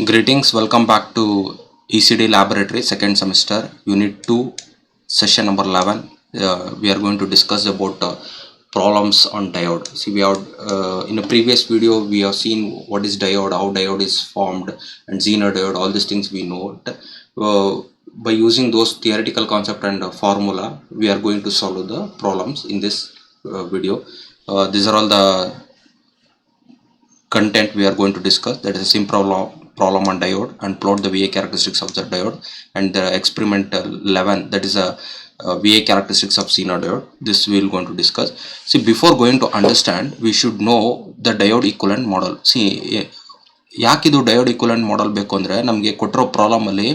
Greetings, welcome back to ECD Laboratory, second semester, Unit 2, session number 11. We are going to discuss about problems on diode. See, we have in a previous video, we have seen what is diode, how diode is formed, and Zener diode, all these things we know. By using those theoretical concept and formula, we are going to solve the problems in this video. These are all the content we are going to discuss. That is a simple problem on diode and plot the VA characteristics of the diode, and the experimental 11, that is a VA characteristics of Zener diode. This we will going to discuss. See, before going to understand, we should know the diode equivalent model. See, ಯಾಕಿದು diode equivalent model ಬೇಕು ಅಂದರೆ ನಮಗೆ ಕೊಟ್ಟಿರೋ ಪ್ರಾಬ್ಲಮಲ್ಲಿ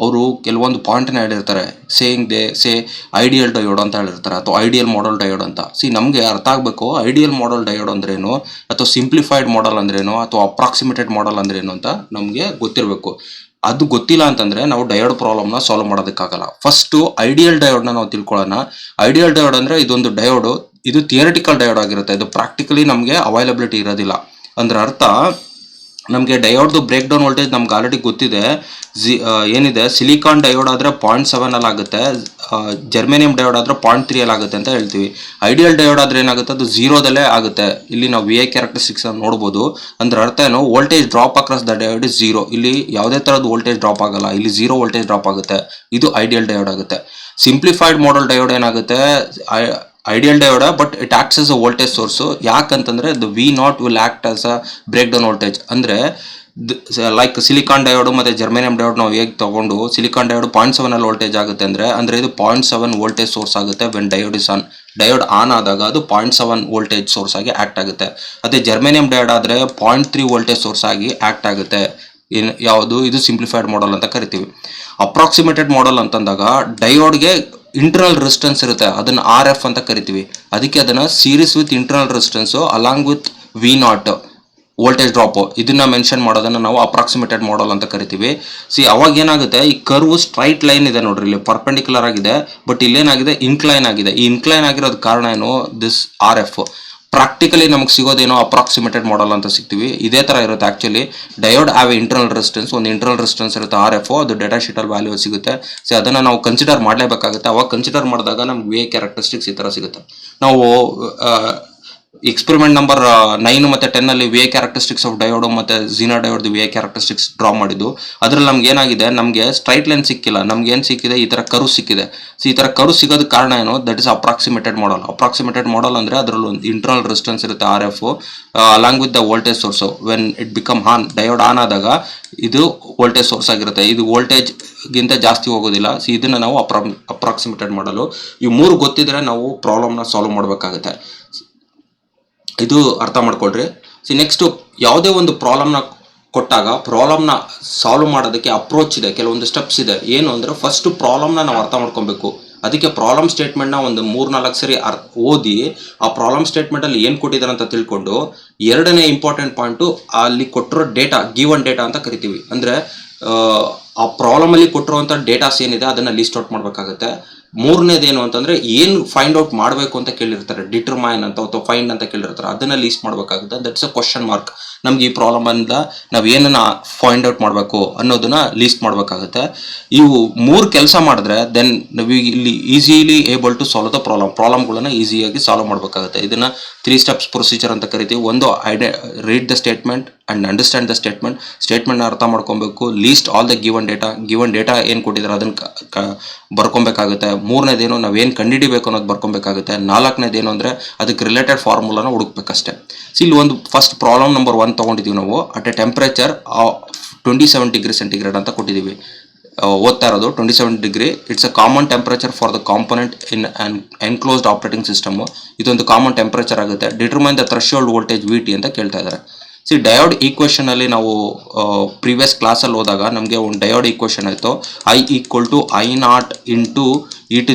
ಅವರು ಕೆಲವೊಂದು ಪಾಯಿಂಟನ್ನ ಹೇಳಿರ್ತಾರೆ. ಸೇ ideal diode ಅಂತ ಹೇಳಿರ್ತಾರೆ, ಅಥವಾ ಐಡಿಯಲ್ ಮಾಡಲ್ ಡಯೋಡ್ ಅಂತ. ನಮಗೆ ಅರ್ಥ ಆಗಬೇಕು ಐಡಿಯಲ್ ಮಾಡಲ್ ಡಯೋಡ್ ಅಂದ್ರೇನು, ಅಥವಾ ಸಿಂಪ್ಲಿಫೈಡ್ ಮಾಡಲ್ ಅಂದ್ರೇನು, ಅಥವಾ ಅಪ್ರಾಕ್ಸಿಮೇಟೆಡ್ ಮಾಡಲ್ ಅಂದ್ರೇನು ಅಂತ ನಮಗೆ ಗೊತ್ತಿರಬೇಕು. ಅದು ಗೊತ್ತಿಲ್ಲ ಅಂತಂದ್ರೆ ನಾವು ಡಯೋಡ್ ಪ್ರಾಬ್ಲಮ್ನ ಸಾಲ್ವ್ ಮಾಡೋದಕ್ಕಾಗಲ್ಲ. ಫಸ್ಟು ಐಡಿಯಲ್ ಡಯೋಡ್ನ ನಾವು ತಿಳ್ಕೊಳ್ಳೋಣ. ಐಡಿಯಲ್ ಡಯೋಡ್ ಅಂದರೆ ಇದೊಂದು ಡಯೋಡು, ಇದು ಥಿಯರಿಟಿಕಲ್ ಡಯೋಡ್ ಆಗಿರುತ್ತೆ. ಇದು ಪ್ರಾಕ್ಟಿಕಲಿ ನಮಗೆ ಅವೈಲಬಿಲಿಟಿ ಇರೋದಿಲ್ಲ. ಅಂದ್ರೆ ಅರ್ಥ, ನಮಗೆ ಡಯೋಡ್ದು ಬ್ರೇಕ್ ಡೌನ್ ವೋಲ್ಟೇಜ್ ನಮ್ಗೆ ಆಲ್ರೆಡಿ ಗೊತ್ತಿದೆ. ಏನಿದೆ, ಸಿಲಿಕಾನ್ ಡಯೋಡ್ ಆದರೆ 0.7 ಅಲ್ಲಿ ಆಗುತ್ತೆ, ಜರ್ಮೇನಿಯಂ ಡಯೋಡ್ ಆದರೆ 0.3 ಅಲ್ಲಿ ಆಗುತ್ತೆ ಅಂತ ಹೇಳ್ತೀವಿ. ಐಡಿಯಲ್ ಡಯೋಡ್ ಆದರೆ ಏನಾಗುತ್ತೆ, ಅದು 0ದಲ್ಲೇ ಆಗುತ್ತೆ. ಇಲ್ಲಿ ನಾವು VA ಕ್ಯಾರೆಕ್ಟರಿಸ್ಟಿಕ್ಸ್ ನೋಡ್ಬೋದು. ಅಂದ್ರೆ ಅರ್ಥ ಏನು, voltage drop across the diode is 0. ಇಲ್ಲಿ ಯಾವುದೇ ಥರದ ವೋಲ್ಟೇಜ್ ಡ್ರಾಪ್ ಆಗಲ್ಲ, ಇಲ್ಲಿ 0 ವೋಲ್ಟೇಜ್ ಡ್ರಾಪ್ ಆಗುತ್ತೆ. ಇದು ಐಡಿಯಲ್ ಡಯೋಡ್ ಆಗುತ್ತೆ. ಸಿಂಪ್ಲಿಫೈಡ್ ಮಾಡಲ್ ಡಯೋಡ್ ಏನಾಗುತ್ತೆ, ideal diode but it acts as a voltage source. ಯಾಕಂತಂದ್ರೆ the V0 will act as a breakdown voltage. ಅಂದ್ರೆ ಲೈಕ್ ಸಿಲಿಕಾನ್ ಡಯೋಡ್ ಮತ್ತೆ ಜರ್ಮೇನಿಯಂ ಡಯೋಡ್ ನಾವು ಹೇಗೆ ತಗೊಂಡು, ಸಿಲಿಕಾನ್ ಡಯೋಡ್ 0.7 ಅಲ್ಲಿ ವೋಲ್ಟೇಜ್ ಆಗುತ್ತೆ ಅಂದ್ರೆ ಇದು 0.7 ವೋಲ್ಟೇಜ್ ಸೋರ್ಸ್ ಆಗುತ್ತೆ. When diode is on, diode on ಆದಾಗ ಅದು 0.7 ವೋಲ್ಟೇಜ್ ಸೋರ್ಸ್ ಆಗಿ ಆಕ್ಟ್ ಆಗುತ್ತೆ. ಅದೇ ಜರ್ಮೇನಿಯಂ ಡಯೋಡ್ ಆದ್ರೆ 0.3 ವೋಲ್ಟೇಜ್ ಸೋರ್ಸ್ ಆಗಿ ಆಕ್ಟ್ ಆಗುತ್ತೆ. ಯಾವುದು, ಇದು ಸಿಂಪ್ಲಿಫೈಡ್ ಮಾಡಲ್ ಅಂತ ಕರಿತೀವಿ. ಅಪ್ರಾಕ್ಸಿಮೇಟೆಡ್ ಮಾಡಲ್ ಅಂತಂದಾಗ ಡಯೋಡ್ಗೆ ಇಂಟರ್ನಲ್ ರೆಸಿಸ್ಟೆನ್ಸ್ ಇರುತ್ತೆ, ಅದನ್ನ RF ಅಂತ ಕರಿತೀವಿ. ಅದಕ್ಕೆ ಅದನ್ನ series with internal resistance along with V0 voltage drop, ಇದನ್ನ ಮೆನ್ಷನ್ ಮಾಡೋದನ್ನ ನಾವು ಅಪ್ರಾಕ್ಸಿಮೇಟೆಡ್ ಮಾಡಲ್ ಅಂತ ಕರಿತೀವಿ. ಅವಾಗ ಏನಾಗುತ್ತೆ, ಈ ಕರ್ವ್ ಸ್ಟ್ರೈಟ್ ಲೈನ್ ಇದೆ ನೋಡ್ರಿ, ಇಲ್ಲಿ ಪರ್ಪೆಂಡಿಕ್ಯುಲರ್ ಆಗಿದೆ, ಬಟ್ ಇಲ್ಲೇನಾಗಿದೆ, ಇನ್ಕ್ಲೈನ್ ಆಗಿದೆ. ಈ ಇನ್ಕ್ಲೈನ್ ಆಗಿರೋದು ಕಾರಣ ಏನು, ದಿಸ್ RF. ಪ್ರಾಕ್ಟಿಕಲಿ ನಮಗೆ ಸಿಗೋದೇನೋ ಅಪ್ರಾಕ್ಸಿಮೇಟೆಡ್ ಮಾಡಲ್ ಅಂತ ಸಿಗ್ತೀವಿ. ಇದೇ ತರ ಇರುತ್ತೆ. Actually diode have internal resistance, ಒಂದು ಇಂಟರ್ನಲ್ ರೆಸಿಸ್ಟೆನ್ಸ್ ಇರುತ್ತೆ RF, ಅದು ಡೇಟಾ ಶೀಟ್ ಅಲ್ಲಿ ವ್ಯಾಲ್ಯೂ ಸಿಗುತ್ತೆ. ಅದನ್ನ ನಾವು ಕನ್ಸಿಡರ್ ಮಾಡಲೇಬೇಕಾಗುತ್ತೆ. ಅವಾಗ ಕನ್ಸಿಡರ್ ಮಾಡಿದಾಗ ನಮ್ಗೆ VA ಕ್ಯಾರೆಕ್ಟರಿಸ್ಟಿಕ್ಸ್ ಈ ತರ ಸಿಗುತ್ತೆ. ನಾವು ಎಕ್ಸ್ಪೆರಿಮೆಂಟ್ ನಂಬರ್ 9 ಮತ್ತೆ 10 ಅಲ್ಲಿ VA ಕ್ಯಾರೆಕ್ಟರಿಸ್ಟಿಕ್ಸ್ ಆಫ್ ಡಯೋಡ್ ಮತ್ತೆ Zener diode VA characteristics draw ಮಾಡಿದ್ದು. ಅದ್ರಲ್ಲಿ ನಮ್ಗೆ ಏನಾಗಿದೆ, ನಮಗೆ ಸ್ಟ್ರೈಟ್ ಲೈನ್ ಸಿಕ್ಕಿಲ್ಲ, ನಮ್ಗೆ ಏನ್ ಸಿಕ್ಕಿದೆ, ಈ ತರ ಕರು ಸಿಕ್ಕಿದೆ. ಈ ತರ ಕರು ಸಿಗೋದಕ್ಕೆ ಕಾರಣ ಏನು, ದಟ್ ಇಸ್ ಅಪ್ರಾಕ್ಸಿಮೇಟೆಡ್ ಮಾಡಲ್. ಅಪ್ರಾಕ್ಸಿಮೇಟೆಡ್ ಮಾಡಲ್ ಅಂದ್ರೆ ಅದರಲ್ಲಿ ಒಂದು ಇಂಟರ್ನಲ್ ರೆಸಿಸ್ಟೆನ್ಸ್ ಇರುತ್ತೆ RF along with the voltage source. When it become on, diode on ಆದಾಗ ಇದು ವೋಲ್ಟೇಜ್ ಸೋರ್ಸ್ ಆಗಿರುತ್ತೆ. ಇದು ವೋಲ್ಟೇಜ್ ಗಿಂತ ಜಾಸ್ತಿ ಹೋಗೋದಿಲ್ಲ. ಇದನ್ನ ನಾವು ಅಪ್ರಾಕ್ಸಿಮೇಟೆಡ್ ಮಾಡಲು. ಈ ಮೂರು ಗೊತ್ತಿದ್ರೆ ನಾವು ಪ್ರಾಬ್ಲಮ್ನ ಸಾಲ್ವ್ ಮಾಡಬೇಕಾಗುತ್ತೆ. ಇದು ಅರ್ಥ ಮಾಡ್ಕೊಳ್ರಿ. ನೆಕ್ಸ್ಟ್, ಯಾವುದೇ ಒಂದು ಪ್ರಾಬ್ಲಮ್ನ ಕೊಟ್ಟಾಗ ಪ್ರಾಬ್ಲಮ್ನ ಸಾಲ್ವ್ ಮಾಡೋದಕ್ಕೆ ಅಪ್ರೋಚ್ ಇದೆ, ಕೆಲವೊಂದು ಸ್ಟೆಪ್ಸ್ ಇದೆ. ಏನು ಅಂದ್ರೆ, ಫಸ್ಟ್ ಪ್ರಾಬ್ಲಮ್ನ ನಾವು ಅರ್ಥ ಮಾಡ್ಕೊಬೇಕು. ಅದಕ್ಕೆ ಪ್ರಾಬ್ಲಮ್ ಸ್ಟೇಟ್ಮೆಂಟ್ನ ಒಂದು 3-4 ಸರಿ ಓದಿ, ಆ ಪ್ರಾಬ್ಲಮ್ ಸ್ಟೇಟ್ಮೆಂಟ್ ಅಲ್ಲಿ ಏನು ಕೊಟ್ಟಿದ್ದಾರೆ ಅಂತ ತಿಳ್ಕೊಂಡು, ಎರಡನೇ ಇಂಪಾರ್ಟೆಂಟ್ ಪಾಯಿಂಟು ಅಲ್ಲಿ ಕೊಟ್ಟಿರೋ ಡೇಟಾ, ಗಿವನ್ ಡೇಟಾ ಅಂತ ಕರಿತೀವಿ. ಅಂದ್ರೆ ಆ ಪ್ರಾಬ್ಲಮ್ ಅಲ್ಲಿ ಕೊಟ್ಟಿರುವಂತ ಡೇಟಾಸ್ ಏನಿದೆ ಅದನ್ನ ಲಿಸ್ಟ್ ಔಟ್ ಮಾಡ್ಬೇಕಾಗುತ್ತೆ. ಮೂರನೇದೇನು ಅಂತಂದ್ರೆ, ಏನು ಫೈಂಡ್ ಔಟ್ ಮಾಡಬೇಕು ಅಂತ ಕೇಳಿರ್ತಾರೆ, ಡಿಟರ್ಮೈನ್ ಅಂತ ಅಥವಾ ಫೈಂಡ್ ಅಂತ ಕೇಳಿರ್ತಾರೆ, ಅದನ್ನ ಲಿಸ್ಟ್ ಮಾಡಬೇಕಾಗುತ್ತೆ. That's a question mark. ನಮ್ಗೆ ಈ ಪ್ರಾಬ್ಲಮ್ ಇಂದ ನಾವು ಏನನ್ನ ಫೈಂಡ್ ಔಟ್ ಮಾಡಬೇಕು ಅನ್ನೋದನ್ನ ಲಿಸ್ಟ್ ಮಾಡಬೇಕಾಗುತ್ತೆ. ಇವು 3 ಕೆಲಸ ಮಾಡಿದ್ರೆ ದೆನ್ ನಾವು ಇಲ್ಲಿ easily able to solve the ಪ್ರಾಬ್ಲಮ್ಗಳನ್ನ ಈಸಿಯಾಗಿ ಸಾಲ್ವ್ ಮಾಡಬೇಕಾಗುತ್ತೆ. ಇದನ್ನ 3 ಸ್ಟೆಪ್ಸ್ ಪ್ರೊಸೀಜರ್ ಅಂತ ಕರಿತೀವಿ. ಒಂದು, read the statement and understand the statement ನ ಅರ್ಥ ಮಾಡ್ಕೊಬೇಕು. List all the given data ಏನು ಕೊಟ್ಟಿದ್ದಾರೆ ಅದನ್ನ ಬರ್ಕೊಬೇಕಾಗುತ್ತೆ. ಮೂರನೇದೇನು, ನಾವೇನು ಕಂಡುಹಿಡಿಬೇಕು ಅನ್ನೋದು ಬರ್ಕೊಬೇಕಾಗುತ್ತೆ. ನಾಲ್ಕನೇದೇನು ಅಂದ್ರೆ, ಅದಕ್ಕೆ ರಿಲೇಟೆಡ್ ಫಾರ್ಮುಲಾನ ಹುಡುಕ್ಬೇಕಷ್ಟೇ. ಇಲ್ಲಿ ಒಂದು ಫಸ್ಟ್ ಪ್ರಾಬ್ಲಮ್ ನಂಬರ್ 1 ತಗೊಂಡಿದ್ದೀವಿ ನಾವು. At A temperature 27 degree centigrade ಅಂತ ಕೊಟ್ಟಿದ್ದೀವಿ. ಓದ್ತಾ ಇರೋದು 27 degree. It's a common temperature for the component in an enclosed operating system. ಇದೊಂದು ಕಾಮನ್ ಟೆಂಪರೇಚರ್ ಆಗುತ್ತೆ. Determine the threshold voltage VT ಅಂತ ಕೇಳ್ತಾ ಇದ್ದಾರೆ. ಡಯೋಡ್ ಈಕ್ವೇಷನ್ ಅಲ್ಲಿ ನಾವು ಪ್ರೀವಿಯಸ್ ಕ್ಲಾಸಲ್ಲಿ ಹೋದಾಗ ನಮಗೆ ಒಂದು ಡಯೋಡ್ ಈಕ್ವೇಷನ್ ಆಯಿತು, I = I0 into e⁻⁴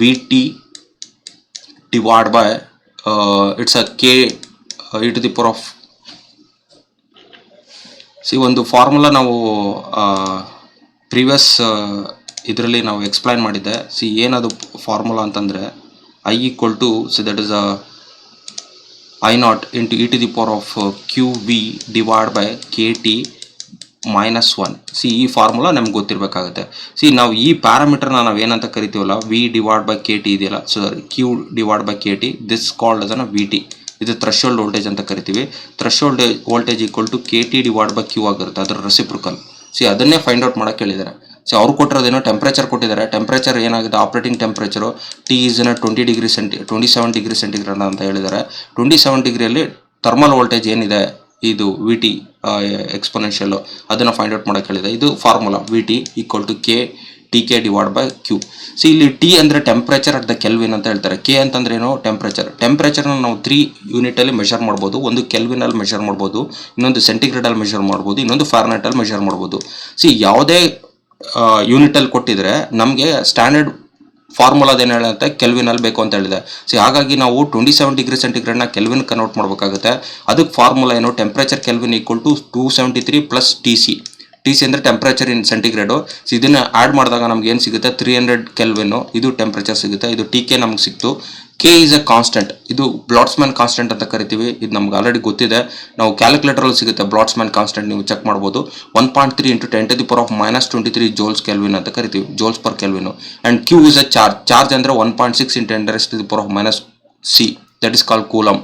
VT divide by it's a K e⁻. ಒಂದು ಫಾರ್ಮುಲಾ ನಾವು ಪ್ರೀವಿಯಸ್ ಇದರಲ್ಲಿ ನಾವು ಎಕ್ಸ್ಪ್ಲೈನ್ ಮಾಡಿದ್ದೆ. ಏನದು ಫಾರ್ಮುಲಾ ಅಂತಂದರೆ, I = that is I naught into e to the power of qv divided by kt minus 1. See ಈ formula ನಮ್ಗೆ ಗೊತ್ತಿರಬೇಕಾಗುತ್ತೆ. ಸಿ ನಾವು ಈ ಪ್ಯಾರಾಮೀಟರ್ನ ನಾವು ಏನಂತ ಕರಿತೀವಲ್ಲ, V divide by K T ಇದೆಯಲ್ಲ, so Q divide by K T, this called ಅದನ್ನು ವಿ ಟಿ. ಇದು ಥ್ರೆಶೋಲ್ಡ್ ವೋಲ್ಟೇಜ್ ಅಂತ ಕರಿತೀವಿ. Threshold voltage equal to K T divide by Q ಆಗಿರುತ್ತೆ, ಅದರ ರೆಸಿಪ್ರಿಕಲ್. ಸಿ ಅದನ್ನೇ ಫೈಂಡ್ ಔಟ್ ಮಾಡೋಕೆ ಹೇಳಿದ್ದಾರೆ. ಸೊ ಅವ್ರು ಕೊಟ್ಟಿರೋದೇನೋ ಟೆಂಪ್ರೇಚರ್ ಕೊಟ್ಟಿದ್ದಾರೆ. ಟೆಂಪ್ರೇಚರ್ ಏನಾಗಿದೆ, operating temperature T is 27 degree centigrade ಅಂತ ಹೇಳಿದ್ದಾರೆ. 27 ಡಿಗ್ರಿಯಲ್ಲಿ ಥರ್ಮಲ್ ವೋಲ್ಟೇಜ್ ಏನಿದೆ, ಇದು ವಿ ಟಿ ಎಕ್ಸ್ಪೊನೆನ್ಷಿಯಲ್, ಅದನ್ನು ಫೈಂಡ್ ಔಟ್ ಮಾಡೋಕೆ ಹೇಳಿದೆ. ಇದು formula V T equal to K T K divide by Q. So ಇಲ್ಲಿ ಟಿ ಅಂದರೆ ಟೆಂಪ್ರೇಚರ್ ಅಟ್ ದ ಕೆಲ್ವಿನ್ ಅಂತ ಹೇಳ್ತಾರೆ. ಕೆ ಅಂತಂದ್ರೆ ಏನು, ಟೆಂಪ್ರೇಚರ್ನ ನಾವು 3 ಯೂನಿಟಲ್ಲಿ ಮೆಷರ್ ಮಾಡ್ಬೋದು. ಒಂದು ಕೆಲ್ವಿನಲ್ಲಿ ಮೆಷರ್ ಮಾಡ್ಬೋದು, ಇನ್ನೊಂದು ಸೆಂಟಿಗ್ರೇಡಲ್ಲಿ ಮೆಷರ್ ಮಾಡ್ಬೋದು, ಇನ್ನೊಂದು ಫ್ಯಾರನೈಟಲ್ಲಿ ಮೆಷರ್ ಮಾಡ್ಬೋದು. ಸಿ ಯಾವುದೇ ಯೂನಿಟಲ್ಲಿ ಕೊಟ್ಟಿದ್ರೆ ನಮಗೆ ಸ್ಟ್ಯಾಂಡರ್ಡ್ ಫಾರ್ಮುಲಾದೇನು ಹೇಳುತ್ತೆ, ಕೆಲ್ವಿನಲ್ಲಿ ಬೇಕು ಅಂತ ಹೇಳಿದೆ. ಸೊ ಹಾಗಾಗಿ ನಾವು 27 ಡಿಗ್ರಿ ಸೆಂಟಿಗ್ರೇಡ್ನ ಕೆಲ್ವಿನ್ ಕನ್ವರ್ಟ್ ಮಾಡಬೇಕಾಗುತ್ತೆ. ಅದಕ್ಕೆ ಫಾರ್ಮುಲಾ ಏನು, temperature Kelvin equal to 273 plus T C. T C ಅಂದರೆ ಟೆಂಪ್ರೇಚರ್ ಇನ್ ಸೆಂಟಿಗ್ರೇಡು. ಸೊ ಇದನ್ನು ಆ್ಯಡ್ ಮಾಡಿದಾಗ ನಮ್ಗೆ ಏನು ಸಿಗುತ್ತೆ, 300 ಕೆಲ್ವಿನ್ನು, ಇದು ಟೆಂಪ್ರೇಚರ್ ಸಿಗುತ್ತೆ. ಇದು ಟಿ ಕೆ ನಮ್ಗೆ ಸಿಕ್ತು. ಕೆ ಈಸ್ ಎ ಕಾನ್ಸ್ಟೆಂಟ್, ಇದು ಬ್ಲಾಟ್ಸ್ಮ್ಯಾನ್ ಕಾನ್ಸ್ಟೆಂಟ್ ಅಂತ ಕರಿತೀವಿ. ಇದು ನಮ್ಗೆ ಆಲ್ರೆಡಿ ಗೊತ್ತಿದೆ, ನಾವು ಕ್ಯಾಲ್ಕುಲೇಟರಲ್ಲಿ ಸಿಗುತ್ತೆ ಬ್ಲಾಟ್ಸ್ಮ್ಯಾನ್ ಕಾನ್ಸ್ಟೆಂಟ್, ನೀವು ಚೆಕ್ ಮಾಡ್ಬೋದು. 1.3 into 10 to the power of -23 joules kelvin ಅಂತ ಕರಿತೀವಿ, joules per kelvin. And Q is a charge ಅಂದರೆ 1.6 into 10 to the power of -c, that is called coulomb.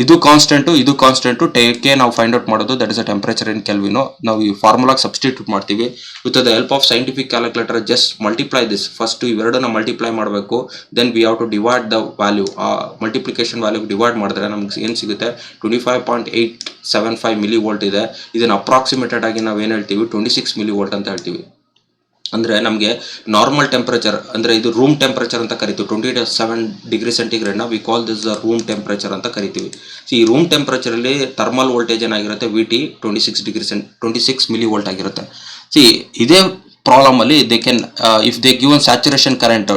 ಇದು ಕಾನ್ಸ್ಟೆಂಟು ಕೆ ನಾವು ಫೈಂಡ್ ಔಟ್ ಮಾಡೋದು, that is a temperature in kelvin. ನಾವು ಈ ಫಾರ್ಮುಲಾಗೆ substitute ಮಾಡ್ತೀವಿ. With the help of scientific calculator just multiply this. First ಇವೆರಡನ್ನ multiply ಮಾಡಬೇಕು, then we have to divide the value. ಆ ಮಲ್ಟಿಪ್ಲಿಕೇಶನ್ ವ್ಯಾಲ್ಯೂಗೆ ಡಿವೈಡ್ ಮಾಡಿದ್ರೆ ನಮ್ಗೆ ಏನು ಸಿಗುತ್ತೆ, 25.875 ಮಿಲಿ ವೋಲ್ಟ್ ಇದೆ. ಇದನ್ನು ಅಪ್ರಾಕ್ಸಿಮೇಟೆಡ್ ಆಗಿ ನಾವು ಏನು ಹೇಳ್ತೀವಿ, 26 ಮಿಲಿ ವೋಲ್ಟ್ ಅಂತ ಹೇಳ್ತೀವಿ. ಅಂದರೆ ನಮಗೆ ನಾರ್ಮಲ್ ಟೆಂಪ್ರೇಚರ್ ಅಂದರೆ ಇದು ರೂಮ್ ಟೆಂಪ್ರೇಚರ್ ಅಂತ ಕರಿತೀವಿ. 27 ಡಿಗ್ರಿ ಸೆಂಟಿಗ್ರೇಡ್ನ we call this the room temperature ಅಂತ ಕರಿತೀವಿ. ಸೊ ಈ ರೂಮ್ ಟೆಂಪ್ರೇಚರಲ್ಲಿ ಥರ್ಮಲ್ ವೋಲ್ಟೇಜ್ ಏನಾಗಿರುತ್ತೆ, ವಿ ಟಿ 26 ಮಿಲಿ ವೋಲ್ಟ್ ಆಗಿರುತ್ತೆ. ಸಿ ಇದೇ ಪ್ರಾಬ್ಲಮಲ್ಲಿ they can if they given saturation current,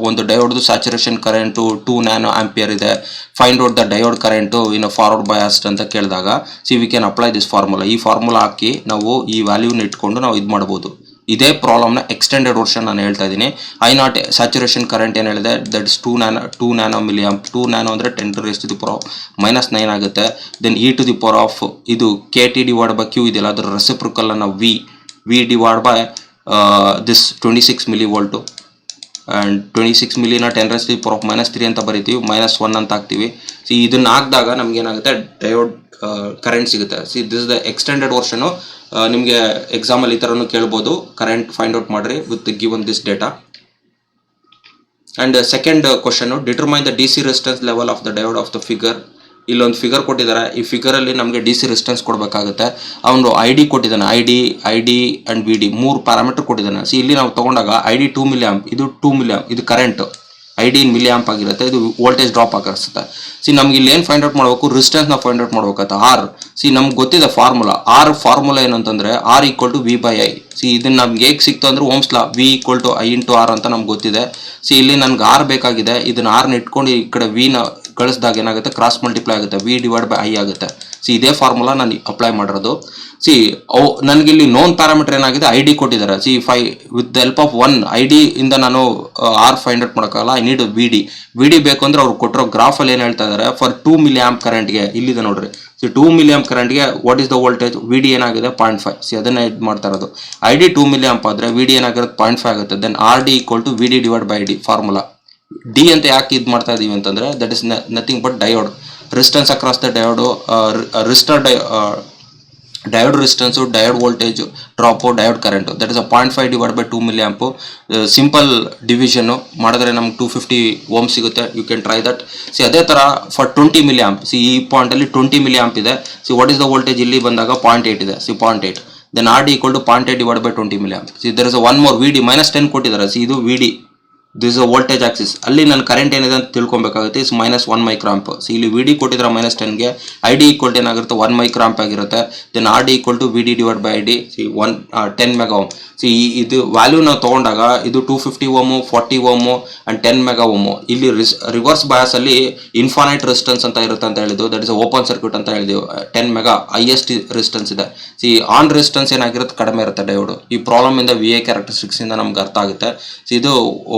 ಒಂದು ಡಯೋಡ್ದು ಸ್ಯಾಚುರೇಷನ್ ಕರೆಂಟು 2 ನ್ಯಾನೋ ಆಂಪಿಯರ್ ಇದೆ, find out the diode current in forward biased ಅಂತ ಕೇಳಿದಾಗ, see we can apply this formula. ಈ ಫಾರ್ಮುಲಾ ಹಾಕಿ ನಾವು ಈ ವ್ಯಾಲ್ಯೂನ ಇಟ್ಕೊಂಡು ನಾವು ಇದು ಮಾಡ್ಬೋದು. ಇದೇ ಪ್ರಾಬ್ಲಮ್ನ ಎಕ್ಸ್ಟೆಂಡೆಡ್ ವರ್ಷನ್ ನಾನು ಹೇಳ್ತಾ ಇದ್ದೀನಿ. ಐ ನಾಟ್ ಸ್ಯಾಚುರೇಷನ್ ಕರೆಂಟ್ ಏನು ಹೇಳಿದೆ, that is 2 nano milli amp. 2 nano ಅಂದರೆ 10 to raise to the power of -9 ಆಗುತ್ತೆ. Then E to the power of ಇದು K T divide by Q ಇದೆಯಲ್ಲ, ಅದರ ರೆಸಿಪ್ರಿಕಲ್ ನಾವು V divide by this 26 millivolt. And 26 ಮಿಲಿನ 10 raise to the power of -3 ಅಂತ ಬರಿತೀವಿ, -1 ಅಂತ ಹಾಕ್ತೀವಿ. ಸಿ ಇದನ್ನು ಹಾಕಿದಾಗ ನಮ್ಗೆ ಏನಾಗುತ್ತೆ, ಡಯೋಡ್ ಕರೆಂಟ್ ಸಿಗುತ್ತೆ. ಸಿ ದಿಸ್ ದ ಎಕ್ಸ್ಟೆಂಡೆಡ್ ವರ್ಷನು. ನಿಮಗೆ ಎಕ್ಸಾಮಲ್ಲಿ ಈ ಥರನೂ ಕೇಳ್ಬೋದು, ಕರೆಂಟ್ ಫೈಂಡ್ ಔಟ್ ಮಾಡಿರಿ with given this data. And second question, determine the D C resistance level of the diode of the figure. ಇಲ್ಲೊಂದು ಫಿಗರ್ ಕೊಟ್ಟಿದ್ದಾರೆ. ಈ ಫಿಗರಲ್ಲಿ ನಮಗೆ ಡಿ ಸಿ ರೆಸಿಸ್ಟೆನ್ಸ್ ಕೊಡಬೇಕಾಗುತ್ತೆ. ಅವನು ಐ ಡಿ ಕೊಟ್ಟಿದ್ದಾನೆ, I D and we D 3 parameter ಕೊಟ್ಟಿದ್ದಾನೆ. C ಇಲ್ಲಿ ನಾವು ತೊಗೊಂಡಾಗ ಐ ಡಿ 2 ಮಿಲಿ ಆಂಪ್, ಇದು 2 ಮಿಲಿ ಆಂಪ್, ಇದು current I D in milli amp ಆಗಿರುತ್ತೆ, ಇದು ವೋಲ್ಟೇಜ್ ಡ್ರಾಪ್ ಆಗಿರುತ್ತೆ. ಸಿ ನಮ್ಗೆ ಇಲ್ಲಿ ಏನು ಫೈಂಡ್ ಔಟ್ ಮಾಡಬೇಕು, ರೆಸಿಸ್ಟೆನ್ಸ್ನ ಫೈಂಡ್ ಔಟ್ ಮಾಡ್ಬೇಕಾಗುತ್ತೆ. ಆರ್, ಸಿ ನಮ್ಗೆ ಗೊತ್ತಿದೆ ಫಾರ್ಮುಲಾ ಏನಂತಂದರೆ R equal to V by I. See ಇದನ್ನು ನಮ್ಗೆ ಹೇಗೆ ಸಿಕ್ತು ಅಂದರೆ Ohm's law, V equal to I into R ಅಂತ ನಮ್ಗೆ ಗೊತ್ತಿದೆ. ಸಿ ಇಲ್ಲಿ ನನಗೆ ಆರ್ ಬೇಕಾಗಿದೆ, ಇದನ್ನು ಆರ್ನ ಇಟ್ಕೊಂಡು ಈ ಕಡೆ ವಿನ ಕಳಿಸಿದಾಗ ಏನಾಗುತ್ತೆ, ಕ್ರಾಸ್ ಮಲ್ಟಿಪ್ಲೈ ಆಗುತ್ತೆ, ವಿ ಡಿವೈಡ್ ಬೈ ಐ ಆಗುತ್ತೆ. ಸಿ ಇದೇ ಫಾರ್ಮುಲಾ ನಾನು ಅಪ್ಲೈ ಮಾಡಿರೋದು. ಸಿ ನನಗಿಲ್ಲಿ ನೋನ್ ಪ್ಯಾರಾಮೀಟರ್ ಏನಾಗಿದೆ, ಐ ಡಿ ಕೊಟ್ಟಿದ್ದಾರೆ. C with the help of 1 I D ಇಂದ ನಾನು ಆರ್ ಫೈಂಡ್ ಔಟ್ ಮಾಡೋಕ್ಕಾಗಲ್ಲ, ಐ ನೀಡ್ ವಿ ಡಿ ಬೇಕು ಅಂದರೆ ಅವ್ರು ಕೊಟ್ಟಿರೋ ಗ್ರಾಫಲ್ಲಿ ಏನು ಹೇಳ್ತಾ ಇದ್ದಾರೆ, ಫಾರ್ 2 ಮಿಲಿ ಆಂಪ್ ಕರೆಂಟ್ಗೆ ಇಲ್ಲಿದೆ ನೋಡ್ರಿ. ಸಿ 2 ಮಿಲಿ ಆಂಪ್ ಕರೆಂಟ್ಗೆ what is the voltage, V D ಏನಾಗಿದೆ 0.5. ಸಿ ಅದನ್ನೇ ಇದು ಮಾಡ್ತಾ ಇರೋದು. ಐ ಡಿ 2 ಮಿಲಿ ಆಂಪ್ ಆದರೆ ವಿ ಡಿ ಏನಾಗಿರೋದು 0.5 ಆಗುತ್ತೆ. Then R D equal to V D divide by D formula. D ಅಂತ ಯಾಕೆ ಇದು ಮಾಡ್ತಾ ಇದೀವಿ ಅಂತಂದರೆ, that is nothing but diode resistance across the diode. Diode resistance, diode voltage drop, diode current, that is 0.5 divide by 2 milli amp. Simple division ಮಾಡಿದ್ರೆ ನಮ್ಗೆ 250 ohm ಸಿಗುತ್ತೆ. You can try that. See ಅದೇ ಥರ ಫಾರ್ 20 ಮಿಲಿ ಆಂಪ್, ಸಿ ಈ ಪಾಯಿಂಟಲ್ಲಿ 20 milli amp ಇದೆ. See what is the voltage ಇಲ್ಲಿ ಬಂದಾಗ 0.8 ಇದೆ. See 0.8, then R D equal to 0.8 divide by 20 milli amp. See there is one more V D -10 ಕೊಟ್ಟಿದ್ದಾರೆ. See ಇದು V D, this is a voltage Axis. ಅಲ್ಲಿ ನನ್ನ current ಏನಿದೆ ಅಂತ ತಿಳ್ಕೊಬೇಕಾಗುತ್ತೆ. Is -1 microamp. ಸಿ ಇಲ್ಲಿ ವಿ ಡಿ ಕೊಟ್ಟಿದ್ರೆ -10ಗೆ ಐ ಡಿ ಈಕ್ವಲ್ ಟು ಏನಾಗಿರುತ್ತೆ 1 ಮೈಕ್ರಾಂಪ್ ಆಗಿರುತ್ತೆ. Then R D equal to V D divide by I D. See 10 mega ohm. See ಇದು ವ್ಯಾಲ್ಯೂ ನಾವು ತೊಗೊಂಡಾಗ ಇದು 250 ಓಮು, 40 ಓಮು ಆ್ಯಂಡ್ 10 ಮೆಗಾ ಓಮು. ಇಲ್ಲಿ ರಿವರ್ಸ್ ಬಯಾಸಲ್ಲಿ ಇನ್ಫಾನೈಟ್ ರೆಸಿಸ್ಟೆನ್ಸ್ ಅಂತ ಇರುತ್ತೆ ಅಂತ ಹೇಳಿದ್ದು, ದಟ್ ಇಸ್ ಓಪನ್ ಸರ್ಕ್ಯೂಟ್ ಅಂತ ಹೇಳಿದೆವು. 10 ಮೆಗಾ ಹೈಯೆಸ್ಟ್ ರೆಸಿಸ್ಟೆನ್ಸ್ ಇದೆ. ಸಿ ಆನ್ ರೆಸಿಸ್ಟೆನ್ಸ್ ಏನಾಗಿರುತ್ತೆ, ಕಡಿಮೆ ಇರುತ್ತೆ ಡಯೋಡು. ಈ ಪ್ರಾಬ್ಲಮ್ ಇಂದ ವಿ ಎ ಕ್ಯಾರೆಕ್ಟರಿಸ್ಟಿಕ್ಸ್ ಇಂದ ನಮ್ಗೆ ಅರ್ಥ ಆಗುತ್ತೆ. ಸಿ ಇದು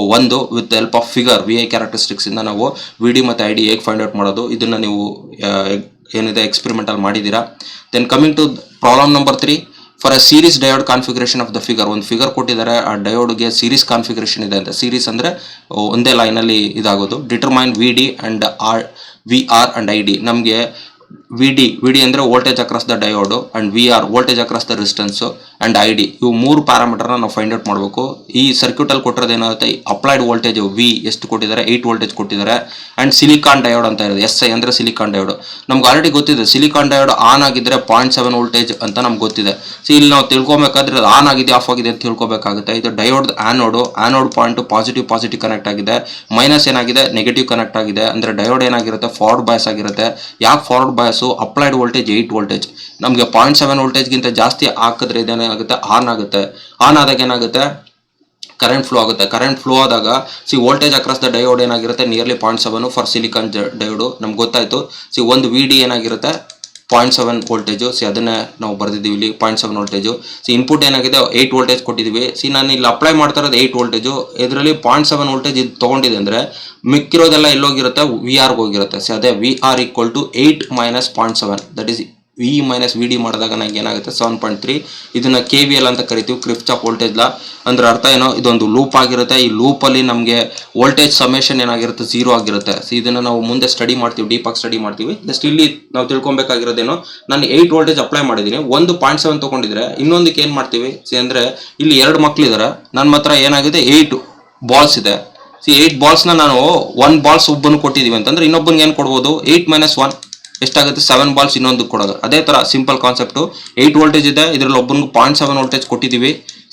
1 ಒಂದು with help of figure V I characteristics ಇಂದ ನಾವು ವಿ ಡಿ ಮತ್ತು ಐ ಡಿ ಹೇಗೆ ಫೈಂಡ್ ಔಟ್ ಮಾಡೋದು ಇದನ್ನ ನೀವು ಏನಿದೆ ಎಕ್ಸ್ಪೆರಿಮೆಂಟಲ್ ಮಾಡಿದ್ದೀರಾ. Then coming to problem number 3, for a series diode configuration of the figure. ಒಂದು ಫಿಗರ್ ಕೊಟ್ಟಿದ್ದಾರೆ, ಆ ಡಯೋಡ್ಗೆ ಸೀರೀಸ್ ಕಾನ್ಫಿಗರೇಷನ್ ಇದೆ ಅಂತ. ಸೀರೀಸ್ ಅಂದರೆ ಒಂದೇ ಲೈನಲ್ಲಿ ಇದಾಗೋದು. Determine V D and V R and I D. ನಮಗೆ ವಿ ಡಿ ಅಂದರೆ voltage across the diode, and V R voltage across the resistance, and I D ಇವು 3 ಪ್ಯಾರಾಮೀಟರ್ನ ನಾವು ಫೈಂಡ್ ಔಟ್ ಮಾಡಬೇಕು. ಈ ಸರ್ಕ್ಯೂಟಲ್ಲಿ ಕೊಟ್ಟಿರೋದು ಏನಾಗುತ್ತೆ, ಅಪ್ಲೈಡ್ ವೋಲ್ಟೇಜ್ ವಿ ಎಷ್ಟು ಕೊಟ್ಟಿದ್ದಾರೆ, 8 ವೋಲ್ಟೇಜ್ ಕೊಟ್ಟಿದ್ದಾರೆ. ಅಂಡ್ ಸಿಲಿಕಾನ್ ಡಯೋಡ್ ಅಂತ ಇರೋದು, ಎಸ್ ಐ ಅಂದರೆ ಸಿಲಿಕಾನ್ ಡಯೋಡ್. ನಮ್ಗೆ ಆಲ್ರೆಡಿ ಗೊತ್ತಿದೆ ಸಿಲಿಕಾನ್ ಡಯೋಡ್ ಆನ್ ಆಗಿದ್ರೆ 0.7 ವೋಲ್ಟೇಜ್ ಅಂತ ನಮ್ಗೆ ಗೊತ್ತಿದೆ. ಸೊ ಇಲ್ಲಿ ನಾವು ತಿಳ್ಕೊಬೇಕಾದ್ರೆ ಅದು ಆನ್ ಆಗಿದೆ ಆಫ್ ಆಗಿದೆ ಅಂತ ತಿಳ್ಕೊಬೇಕಾಗುತ್ತೆ. ಇದು diode anode point positive connect ಆಗಿದೆ, ಮೈನಸ್ ಏನಾಗಿದೆ ನೆಗೆಟಿವ್ ಕನೆಕ್ಟ್ ಆಗಿದೆ. ಅಂದರೆ ಡಯೋಡ್ ಏನಾಗಿರುತ್ತೆ ಫಾರ್ವರ್ಡ್ ಬಯಾಸ್ ಆಗಿರುತ್ತೆ. ಯಾಕೆ ಫಾರ್ವರ್ಡ್ ಬಯಾಸು, ಅಪ್ಲೈಡ್ ವೋಲ್ಟೇಜ್ 8 ವೋಲ್ಟೇಜ್. ನಮಗೆ 0.7 ವೋಲ್ಟೇಜ್ಗಿಂತ ಜಾಸ್ತಿ ಹಾಕಿದ್ರೆ ಇದೇನಾಗುತ್ತೆ ಆನ್ ಆಗುತ್ತೆ. ಆನ್ ಆದಾಗ ಏನಾಗುತ್ತೆ ಕರೆಂಟ್ ಫ್ಲೋ ಆಗುತ್ತೆ. ಕರೆಂಟ್ ಫ್ಲೋ ಆದಾಗ ವೋಲ್ಟೇಜ್ ಅಕ್ರಾಸ್ ದ ಡಯೋಡ್ ಏನಾಗಿರುತ್ತೆ ನಿಯರ್ಲಿ 0.7 ಫಾರ್ ಸಿಲಿಕಾನ್ ಡಯೋಡು ನಮ್ಗೆ ಗೊತ್ತಾಯ್ತು. ಒಂದು ವಿ ಡಿ ಏನಾಗಿರುತ್ತೆ 0.7 ವೋಲ್ಟೇಜು. ಅದನ್ನೇ ನಾವು ಬರೆದಿದ್ದೀವಿ ಇಲ್ಲಿ 0.7 ವೋಲ್ಟೇಜು. ಇನ್ಪುಟ್ ಏನಾಗಿದೆ 8 ವೋಲ್ಟೇಜ್ ಕೊಟ್ಟಿದ್ದೀವಿ. ನಾನು ಇಲ್ಲಿ ಅಪ್ಲೈ ಮಾಡ್ತಾ ಇರೋದು 8 ವೋಲ್ಟೇಜು. ಇದರಲ್ಲಿ 0.7 ವೋಲ್ಟೇಜ್ ಇದು ತೊಗೊಂಡಿದೆ ಅಂದರೆ ಮಿಕ್ಕಿರೋದೆಲ್ಲ ಎಲ್ಲೋಗಿರುತ್ತೆ ವಿ ಆರ್ಗೆ ಹೋಗಿರುತ್ತೆ. ಅದೇ V R equal to 8 minus 0.7 that is V minus V D ಮಾಡಿದಾಗ ನನಗೆ ಏನಾಗುತ್ತೆ 7.3. ಇದನ್ನ ಕೆ ವಿ ಎಲ್ ಅಂತ ಕರಿತೀವಿ, ಕ್ರಿರ್ಚಾಫ್ ವೋಲ್ಟೇಜ್ ಲಾ. ಅಂದ್ರೆ ಅರ್ಥ ಏನೋ, ಇದೊಂದು ಲೂಪ್ ಆಗಿರುತ್ತೆ. ಈ ಲೂಪಲ್ಲಿ ನಮಗೆ ವೋಲ್ಟೇಜ್ ಸಮೇಷನ್ ಏನಾಗಿರುತ್ತೆ 0 ಆಗಿರುತ್ತೆ. ಇದನ್ನು ನಾವು ಮುಂದೆ ಸ್ಟಡಿ ಮಾಡ್ತೀವಿ, ಡೀಪಾಗಿ ಸ್ಟಡಿ ಮಾಡ್ತೀವಿ. ಜಸ್ಟ್ ಇಲ್ಲಿ ನಾವು ತಿಳ್ಕೊಬೇಕಾಗಿರೋದೇನೋ, ನಾನು 8 ವೋಲ್ಟೇಜ್ ಅಪ್ಲೈ ಮಾಡಿದ್ದೀನಿ, ಒಂದು 0.7 ತೊಗೊಂಡಿದ್ರೆ ಇನ್ನೊಂದಕ್ಕೆ ಏನು ಮಾಡ್ತೀವಿ ಅಂದರೆ ಇಲ್ಲಿ 2 ಮಕ್ಕಳಿದ್ದಾರೆ, ನನ್ನ ಹತ್ರ ಏನಾಗಿದೆ 8 ಬಾಲ್ಸ್ ಇದೆ. 8 ಬಾಲ್ಸ್ನ ನಾನು 1 ಬಾಲ್ಸ್ ಒಬ್ಬನು ಕೊಟ್ಟಿದ್ದೀವಿ ಅಂತಂದ್ರೆ ಇನ್ನೊಬ್ಬನಿಗೆ ಏನು ಕೊಡ್ಬೋದು 8 ಮೈನಸ್ 1 ಎಷ್ಟಾಗುತ್ತೆ 7 ಬಾಲ್ಸ್ ಇನ್ನೊಂದು ಕೊಡೋದು. ಅದೇ ಥರ ಸಿಂಪಲ್ ಕಾನ್ಸೆಪ್ಟು. 8 ವೋಲ್ಟೇಜ್ ಇದೆ, ಇದರಲ್ಲಿ ಒಬ್ಬನಿಗೆ 0.7 ವೋಲ್ಟೇಜ್ ಕೊಟ್ಟಿದ್ದೀವಿ.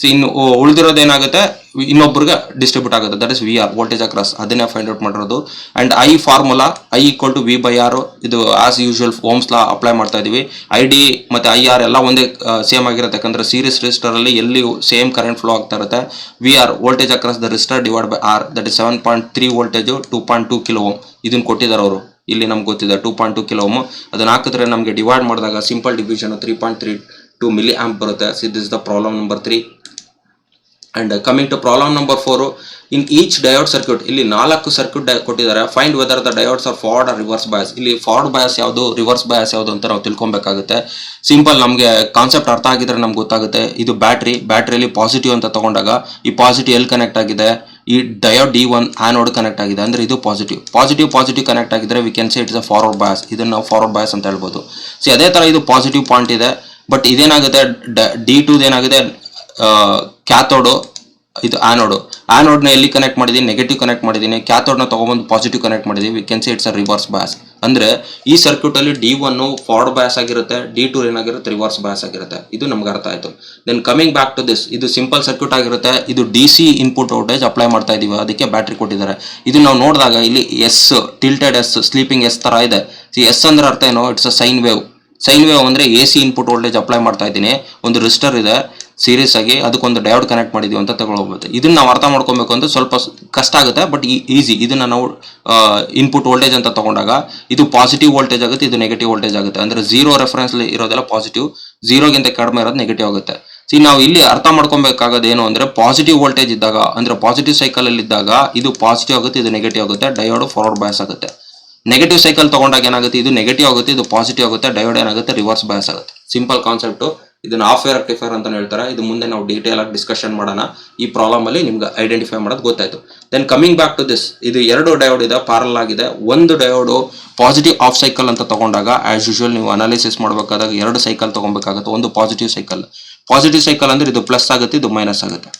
ಇನ್ನು ಉಳಿದಿರೋದು ಏನಾಗುತ್ತೆ ಇನ್ನೊಬ್ಬರಿಗೆ ಡಿಸ್ಟ್ರಿಬ್ಯೂಟ್ ಆಗುತ್ತೆ, that is V R voltage across. ಅದನ್ನೇ ಫೈಂಡ್ ಔಟ್ ಮಾಡಿರೋದು. And I formula I equal to V by R. ಇದು as usual Ohm's law apply ಮಾಡ್ತಾ ಇದೀವಿ. ಐ ಡಿ ಮತ್ತು ಐ ಆರ್ ಎಲ್ಲ ಒಂದೇ ಸೇಮ್ ಆಗಿರುತ್ತೆ, ಯಾಕಂದರೆ ಸೀರೀಸ್ ರೆಸಿಸ್ಟರಲ್ಲಿ ಎಲ್ಲಿ ಸೇಮ್ ಕರೆಂಟ್ ಫ್ಲೋ ಆಗ್ತಾ ಇರುತ್ತೆ. V R voltage across the resistor divide by R, that is 7.3 voltage 2.2 kilo ohm. ಇದನ್ನು ಕೊಟ್ಟಿದ್ದಾರೆ ಅವರು, ಇಲ್ಲಿ ನಮ್ಗೆ ಗೊತ್ತಿದೆ 2.2 ಕಿಲೋ ಓಮ್. ಅದನ್ನು ಹಾಕಿದ್ರೆ ನಮಗೆ ಡಿವೈಡ್ ಮಾಡಿದಾಗ ಸಿಂಪಲ್ ಡಿವಿಷನ್ 3.32 ಮಿಲಿ ಆಂಪ್ ಬರುತ್ತೆ. This is the problem number 3. And coming to problem number 4, in each diode circuit, ಇಲ್ಲಿ 4 ಸರ್ಕ್ಯೂಟ್ ಕೊಟ್ಟಿದ್ದಾರೆ. Find whether the diodes are forward or reverse bias. ಇಲ್ಲಿ forward bias ಯಾವುದು, reverse bias ಯಾವುದು ಅಂತ ನಾವು ತಿಳ್ಕೊಬೇಕಾಗುತ್ತೆ. Simple ನಮಗೆ concept ಅರ್ಥ ಆಗಿದ್ರೆ ನಮ್ಗೆ ಗೊತ್ತಾಗುತ್ತೆ. ಇದು ಬ್ಯಾಟ್ರಿಯಲ್ಲಿ ಪಾಸಿಟಿವ್ ಅಂತ ತಗೊಂಡಾಗ ಈ ಪಾಸಿಟಿವ್ ಎಲ್ಲಿ ಕನೆಕ್ಟ್ ಆಗಿದೆ, ಈ ಡಯೋಡ್ D1 ಆ್ಯನೋಡ್ ಕನೆಕ್ಟ್ ಆಗಿದೆ, ಅಂದರೆ ಇದು ಪಾಸಿಟಿವ್ ಕನೆಕ್ಟ್ ಆಗಿದ್ರೆ V can say it's a forward bias. ಇದನ್ನು ನಾವು ಫಾರ್ವರ್ಡ್ ಬಯಾಸ್ ಅಂತ ಹೇಳ್ಬೋದು. ಅದೇ ಥರ ಇದು ಪಾಸಿಟಿವ್ ಪಾಯಿಂಟ್ ಇದೆ. ಬಟ್ ಇದೇನಾಗುತ್ತೆ D2 ಏನಾಗಿದೆ ಕ್ಯಾಥೋಡು, ಇದು ಆ್ಯನೋಡ್ನ ಎಲ್ಲಿ ಕನೆಕ್ಟ್ ಮಾಡಿದ್ದೀನಿ ನೆಗೆಟಿವ್ ಕನೆಕ್ಟ್ ಮಾಡಿದ್ದೀನಿ. ಕ್ಯಾಥೋಡ್ನ ತೊಗೊಂಬಂದು ಪಾಸಿಟಿವ್ ಕನೆಕ್ಟ್ ಮಾಡಿದ್ದೀವಿ. We can say it's a reverse bias. ಅಂದರೆ ಈ ಸರ್ಕ್ಯೂಟಲ್ಲಿ D1 ಫಾರ್ವರ್ಡ್ ಬಯಾಸ್ ಆಗಿರುತ್ತೆ, D2 ಏನಾಗಿರುತ್ತೆ ರಿವರ್ಸ್ ಬಯಾಸ್ ಆಗಿರುತ್ತೆ. ಇದು ನಮ್ಗೆ ಅರ್ಥ ಆಯಿತು. Then coming back to this, ಇದು ಸಿಂಪಲ್ ಸರ್ಕ್ಯೂಟ್ ಆಗಿರುತ್ತೆ. ಇದು DC ಇನ್ಪುಟ್ ವೋಲ್ಟೇಜ್ ಅಪ್ಲೈ ಮಾಡ್ತಾ ಇದ್ದೀವಿ, ಅದಕ್ಕೆ ಬ್ಯಾಟ್ರಿ ಕೊಟ್ಟಿದ್ದಾರೆ. ಇದು ನಾವು ನೋಡಿದಾಗ ಇಲ್ಲಿ S tilted S sleeping S ಥರ ಇದೆ. ಎಸ್ ಅಂದ್ರೆ ಅರ್ಥ ಏನೋ, ಇಟ್ಸ್ ಅ ಸೈನ್ ವೇವ್ ಅಂದರೆ AC ಇನ್ಪುಟ್ ವೋಲ್ಟೇಜ್ ಅಪ್ಲೈ ಮಾಡ್ತಾ ಇದ್ದೀನಿ. ಒಂದು ರೆಸಿಸ್ಟರ್ ಇದೆ ಸೀರೀಸ್ ಆಗಿ, ಅದಕ್ಕೊಂದು ಡಯೋಡ್ ಕನೆಕ್ಟ್ ಮಾಡಿದೀವಿ ಅಂತ ತಗೊಳ್ಬೋದು. ಇದನ್ನ ನಾವು ಅರ್ಥ ಮಾಡ್ಕೊಬೇಕು ಅಂದ್ರೆ ಸ್ವಲ್ಪ ಕಷ್ಟ ಆಗುತ್ತೆ, ಬಟ್ ಈಸಿ. ಇದನ್ನ ನಾವು ಇನ್ಪುಟ್ ವೋಲ್ಟೇಜ್ ಅಂತ ತಗೊಂಡಾಗ ಇದು ಪಾಸಿಟಿವ್ ವೋಲ್ಟೇಜ್ ಆಗುತ್ತೆ, ಇದು ನೆಗೆಟಿವ್ ವೋಲ್ಟೇಜ್ ಆಗುತ್ತೆ. ಅಂದ್ರೆ 0 ರೆಫರೆನ್ಸ್ ಇರೋದೆಲ್ಲ ಪಾಸಿಟಿವ್, 0ಗಿಂತ ಕಡಿಮೆ ಇರೋದು ನೆಗೆಟಿವ್ ಆಗುತ್ತೆ. ನಾವು ಇಲ್ಲಿ ಅರ್ಥ ಮಾಡ್ಕೊಬೇಕಾಗೋದು ಏನು ಅಂದ್ರೆ, ಪಾಸಿಟಿವ್ ವೋಲ್ಟೇಜ್ ಇದ್ದಾಗ ಅಂದ್ರೆ ಪಾಸಿಟಿವ್ ಸೈಕಲ್ ಅಲ್ಲಿ ಇದ್ದಾಗ ಇದು ಪಾಸಿಟಿವ್ ಆಗುತ್ತೆ, ಇದು ನೆಗೆಟಿವ್ ಆಗುತ್ತೆ, ಡಯೋಡ್ ಫಾರ್ವರ್ಡ್ ಬಯಾಸ್ ಆಗುತ್ತೆ. ನೆಗೆಟಿವ್ ಸೈಕಲ್ ತಗೊಂಡಾಗ ಏನಾಗುತ್ತೆ, ಇದು ನೆಗೆಟಿವ್ ಆಗುತ್ತೆ, ಇದು ಪಾಸಿಟಿವ್ ಆಗುತ್ತೆ, ಡಯೋಡ್ ಏನಾಗುತ್ತೆ ರಿವರ್ಸ್ ಬಯಾಸ್ ಆಗುತ್ತೆ. Simple concept. ಇದನ್ನ ಆಫ್ ವೇರ್ ರೆಕ್ಟಿಫೈರ್ ಅಂತ ಹೇಳ್ತಾರೆ. ಇದು ಮುಂದೆ ನಾವು ಡೀಟೇಲ್ ಆಗಿ ಡಿಸ್ಕಷನ್ ಮಾಡೋಣ. ಈ ಪ್ರಾಬ್ಲಮ್ ಅಲ್ಲಿ ನಿಮ್ಗೆ ಐಡೆಂಟಿಫೈ ಮಾಡೋದು ಗೊತ್ತಾಯ್ತು. Then coming back to this, ಇದು 2 ಡಯೋಡ್ ಇದೆ ಪ್ಯಾರಲಲ್ ಆಗಿದೆ. ಒಂದು ಡಯೋಡು ಪಾಸಿಟಿವ್ ಆಫ್ ಸೈಕಲ್ ಅಂತ ತಗೊಂಡಾಗ ಆಸ್ ಯೂಶುವಲ್ ನೀವು ಅನಾಲಿಸಿಸ್ ಮಾಡಬೇಕಾದಾಗ 2 ಸೈಕಲ್ ತಗೊಬೇಕಾಗುತ್ತೆ. ಒಂದು ಪಾಸಿಟಿವ್ ಸೈಕಲ್ ಅಂದ್ರೆ ಇದು ಪ್ಲಸ್ ಆಗುತ್ತೆ, ಇದು ಮೈನಸ್ ಆಗುತ್ತೆ.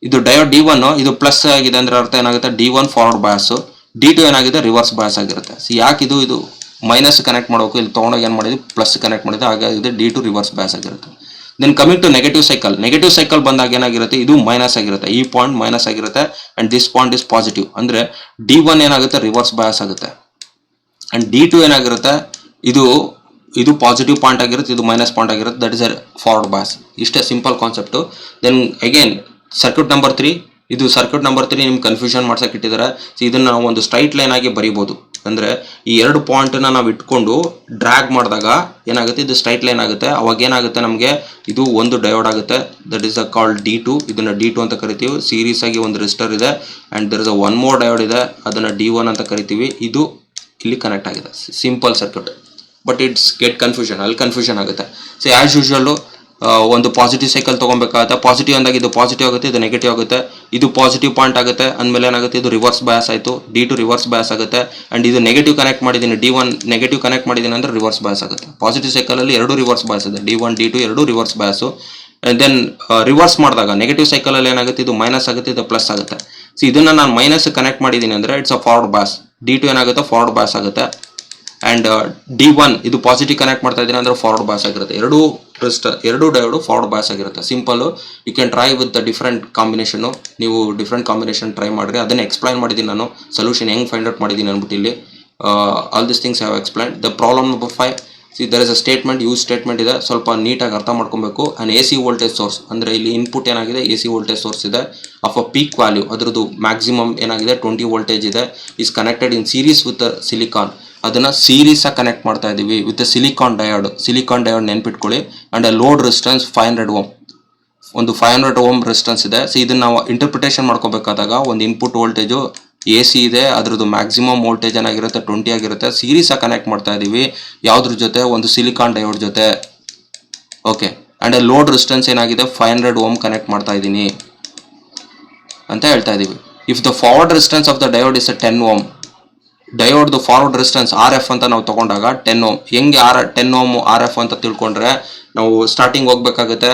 ಇದು ಡಯೋಡ್ D1 ಇದು ಪ್ಲಸ್ ಆಗಿದೆ ಅಂದ್ರೆ ಅರ್ಥ ಏನಾಗುತ್ತೆ D1 ಫಾರ್ವರ್ಡ್ ಬಯಾಸ್, D2 ಏನಾಗಿದೆ ರಿವರ್ಸ್ ಬಯಾಸ್ ಆಗಿರುತ್ತೆ. ಯಾಕೆ ಇದು ಮೈನಸ್ ಕನೆಕ್ಟ್ ಮಾಡಬೇಕು, ಇಲ್ಲಿ ತೊಗೊಂಡಾಗ ಏನು ಮಾಡಿದ್ವಿ ಪ್ಲಸ್ ಕನೆಕ್ಟ್ ಮಾಡಿದ್ರೆ, ಹಾಗಾಗಿ D2 ರಿವರ್ಸ್ ಬಯಾಸ್ ಆಗಿರುತ್ತೆ. Then coming to negative cycle ಬಂದಾಗ ಏನಾಗಿರುತ್ತೆ, ಇದು ಮೈನಸ್ ಆಗಿರುತ್ತೆ, ಈ ಪಾಯಿಂಟ್ ಮೈನಸ್ ಆಗಿರುತ್ತೆ and this point is positive. ಅಂದ್ರೆ D1 ಏನಾಗುತ್ತೆ ರಿವರ್ಸ್ ಬಯಾಸ್ ಆಗುತ್ತೆ ಅಂಡ್ D2 ಏನಾಗಿರುತ್ತೆ ಇದು ಪಾಸಿಟಿವ್ ಪಾಯಿಂಟ್ ಆಗಿರುತ್ತೆ, ಇದು ಮೈನಸ್ ಪಾಯಿಂಟ್ ಆಗಿರುತ್ತೆ, that is a forward bias. ಇಷ್ಟೇ simple concept. Then again circuit number 3, ಇದು ಸರ್ಕ್ಯೂಟ್ ನಂಬರ್ 3 ನಿಮ್ಗೆ ಕನ್ಫ್ಯೂಷನ್ ಮಾಡ್ಸಕ್ಕೆ ಇಟ್ಟಿದ್ದಾರೆ. ಇದನ್ನ ನಾವು ಒಂದು ಸ್ಟ್ರೈಟ್ ಲೈನ್ ಆಗಿ ಬರೀಬಹುದು. ಅಂದರೆ ಈ ಎರಡು ಪಾಯಿಂಟನ್ನ ನಾವು ಇಟ್ಕೊಂಡು ಡ್ರ್ಯಾಗ್ ಮಾಡಿದಾಗ ಏನಾಗುತ್ತೆ, ಇದು ಸ್ಟ್ರೈಟ್ ಲೈನ್ ಆಗುತ್ತೆ. ಅವಾಗ ಏನಾಗುತ್ತೆ, ನಮಗೆ ಇದು ಒಂದು ಡಯೋಡ್ ಆಗುತ್ತೆ, ದಟ್ ಈಸ್ ಕಾಲ್ಡ್ D2. ಇದನ್ನು D2 ಅಂತ ಕರಿತೀವಿ. ಸೀರೀಸ್ ಆಗಿ ಒಂದು ರೆಸಿಸ್ಟರ್ ಇದೆ and there is one more diode ಇದೆ, ಅದನ್ನು D1 ಅಂತ ಕರಿತೀವಿ. ಇದು ಇಲ್ಲಿ ಕನೆಕ್ಟ್ ಆಗಿದೆ, simple circuit. But it's get confusion, ಅಲ್ಲಿ ಕನ್ಫ್ಯೂಷನ್ ಆಗುತ್ತೆ. ಸೊ ಆ್ಯಸ್ ಯೂಶುವಲ್ಲು ಒಂದು ಪಾಸಿಟಿವ್ ಸೈಕಲ್ ತೊಗೊಬೇಕಾಗುತ್ತೆ. ಪಾಸಿಟಿವ್ ಅಂದಾಗ ಇದು ಪಾಸಿಟಿವ್ ಆಗುತ್ತೆ, ಇದು ನೆಗೆಟಿವ್ ಆಗುತ್ತೆ. ಇದು ಪಾಸಿಟಿವ್ ಪಾಯಿಂಟ್ ಆಗುತ್ತೆ ಅಂದಮೇಲೆ ಏನಾಗುತ್ತೆ, ಇದು ರಿವರ್ಸ್ ಬಯಾಸ್ ಆಯಿತು. D2 ರಿವರ್ಸ್ ಬಯಾಸ್ ಆಗುತ್ತೆ. ಆ್ಯಂಡ್ ಇದು ನೆಗೆಟಿವ್ ಕನೆಕ್ಟ್ ಮಾಡಿದ್ದೀನಿ, D1 ನೆಗೆಟಿವ್ ಕನೆಕ್ಟ್ ಮಾಡಿದ್ದೀನಿ ಅಂದರೆ ರಿವರ್ಸ್ ಬಯಾಸ್ ಆಗುತ್ತೆ. ಪಾಸಿಟಿವ್ ಸೈಕಲಲ್ಲಿ ಎರಡು ರಿವರ್ಸ್ ಬಯಾಸ್ ಇದೆ, D1 D2 ಎರಡು ರಿವರ್ಸ್ ಬಯಾಸು. ದೆನ್ ರಿವರ್ಸ್ ಮಾಡಿದಾಗ ನೆಗೆಟಿವ್ ಸೈಕಲಲ್ಲಿ ಏನಾಗುತ್ತೆ, ಇದು ಮೈನಸ್ ಆಗುತ್ತೆ, ಇದು ಪ್ಲಸ್ ಆಗುತ್ತೆ. ಸೊ ಇದನ್ನು ನಾನು ಮೈನಸ್ ಕನೆಕ್ಟ್ ಮಾಡಿದ್ದೀನಿ ಅಂದರೆ it's a forward bias. D2 ಏನಾಗುತ್ತೆ, ಫಾರ್ವರ್ಡ್ ಬಯಾಸ್ ಆಗುತ್ತೆ. ಆ್ಯಂಡ್ D1 ಇದು ಪಾಸಿಟಿವ್ ಕನೆಕ್ಟ್ ಮಾಡ್ತಾ ಇದ್ದೀನಿ ಅಂದರೆ ಫಾರ್ವರ್ಡ್ ಬಯಾಸ್ ಆಗಿರುತ್ತೆ. ಎರಡು ಡಯೋಡು ಫಾರ್ವರ್ಡ್ ಬಯಾಸ್ ಆಗಿರುತ್ತೆ. Simple, you can try with the different combination. ನೀವು ಡಿಫ್ರೆಂಟ್ ಕಾಂಬಿನೇಷನ್ ಟ್ರೈ ಮಾಡಿರಿ. ಅದನ್ನು ಎಕ್ಸ್ಪ್ಲೈನ್ ಮಾಡಿದ್ದೀನಿ ನಾನು, ಸೊಲ್ಯೂಷನ್ ಹೆಂಗೆ ಫೈಂಡ್ ಔಟ್ ಮಾಡಿದ್ದೀನಿ ಅಂದ್ಬಿಟ್ಟು ಇಲ್ಲಿ. All this things have explain. The problem number 5, there is a statement, use statement ಇದೆ, ಸ್ವಲ್ಪ ನೀಟಾಗಿ ಅರ್ಥ ಮಾಡ್ಕೊಬೇಕು. ಆ್ಯಂಡ್ AC ವೋಲ್ಟೇಜ್ ಸೋರ್ಸ್ ಅಂದರೆ ಇಲ್ಲಿ ಇನ್ಪುಟ್ ಏನಾಗಿದೆ, AC ವೋಲ್ಟೇಜ್ ಸೋರ್ಸ್ ಇದೆ ಆಫ್ ಅ ಪೀಕ್ ವ್ಯಾಲ್ಯೂ, ಅದರದ್ದು ಮ್ಯಾಕ್ಸಿಮಮ್ ಏನಾಗಿದೆ 20 ವೋಲ್ಟೇಜ್ ಇದೆ. Is connected in series with silicon. ಅದನ್ನು ಸೀರೀಸಾಗಿ ಕನೆಕ್ಟ್ ಮಾಡ್ತಾ ಇದ್ದೀವಿ ವಿತ್ ಸಿಲಿಕಾನ್ ಡಯೋಡ್ ನೆನ್ಪಿಟ್ಕೊಳ್ಳಿ. ಆ್ಯಂಡ್ ಲೋಡ್ ರೆಸಿಸ್ಟೆನ್ಸ್ 500 Ω, ಒಂದು 500 Ω ರೆಸಿಸ್ಟೆನ್ಸ್ ಇದೆ. ಸೊ ಇದನ್ನು ನಾವು ಇಂಟರ್ಪ್ರಿಟೇಷನ್ ಮಾಡ್ಕೋಬೇಕಾದಾಗ ಒಂದು ಇನ್ಪುಟ್ ವೋಲ್ಟೇಜು AC ಇದೆ, ಅದರದ್ದು ಮ್ಯಾಕ್ಸಿಮಮ್ ವೋಲ್ಟೇಜ್ ಏನಾಗಿರುತ್ತೆ 20 ಆಗಿರುತ್ತೆ. ಸೀರೀಸಾಗಿ ಕನೆಕ್ಟ್ ಮಾಡ್ತಾ ಇದ್ದೀವಿ ಯಾವುದ್ರ ಜೊತೆ, ಒಂದು ಸಿಲಿಕಾನ್ ಡಯೋಡ್ ಜೊತೆ. ಓಕೆ, ಆ್ಯಂಡ್ ಲೋಡ್ ರೆಸಿಸ್ಟೆನ್ಸ್ ಏನಾಗಿದೆ 500 Ω ಕನೆಕ್ಟ್ ಮಾಡ್ತಾ ಇದ್ದೀನಿ ಅಂತ ಹೇಳ್ತಾ ಇದ್ದೀವಿ. If the forward resistance of the diode is 10 Ω, ಡಯೋಡ್ದು ಫಾರ್ವರ್ಡ್ ರೆಸಿಸ್ಟೆನ್ಸ್ RF ಅಂತ ನಾವು ತೊಗೊಂಡಾಗ 10 Ω. ಹೆಂಗೆ 10 Ω RF ಅಂತ ತಿಳ್ಕೊಂಡ್ರೆ ನಾವು ಸ್ಟಾರ್ಟಿಂಗ್ ಹೋಗ್ಬೇಕಾಗುತ್ತೆ.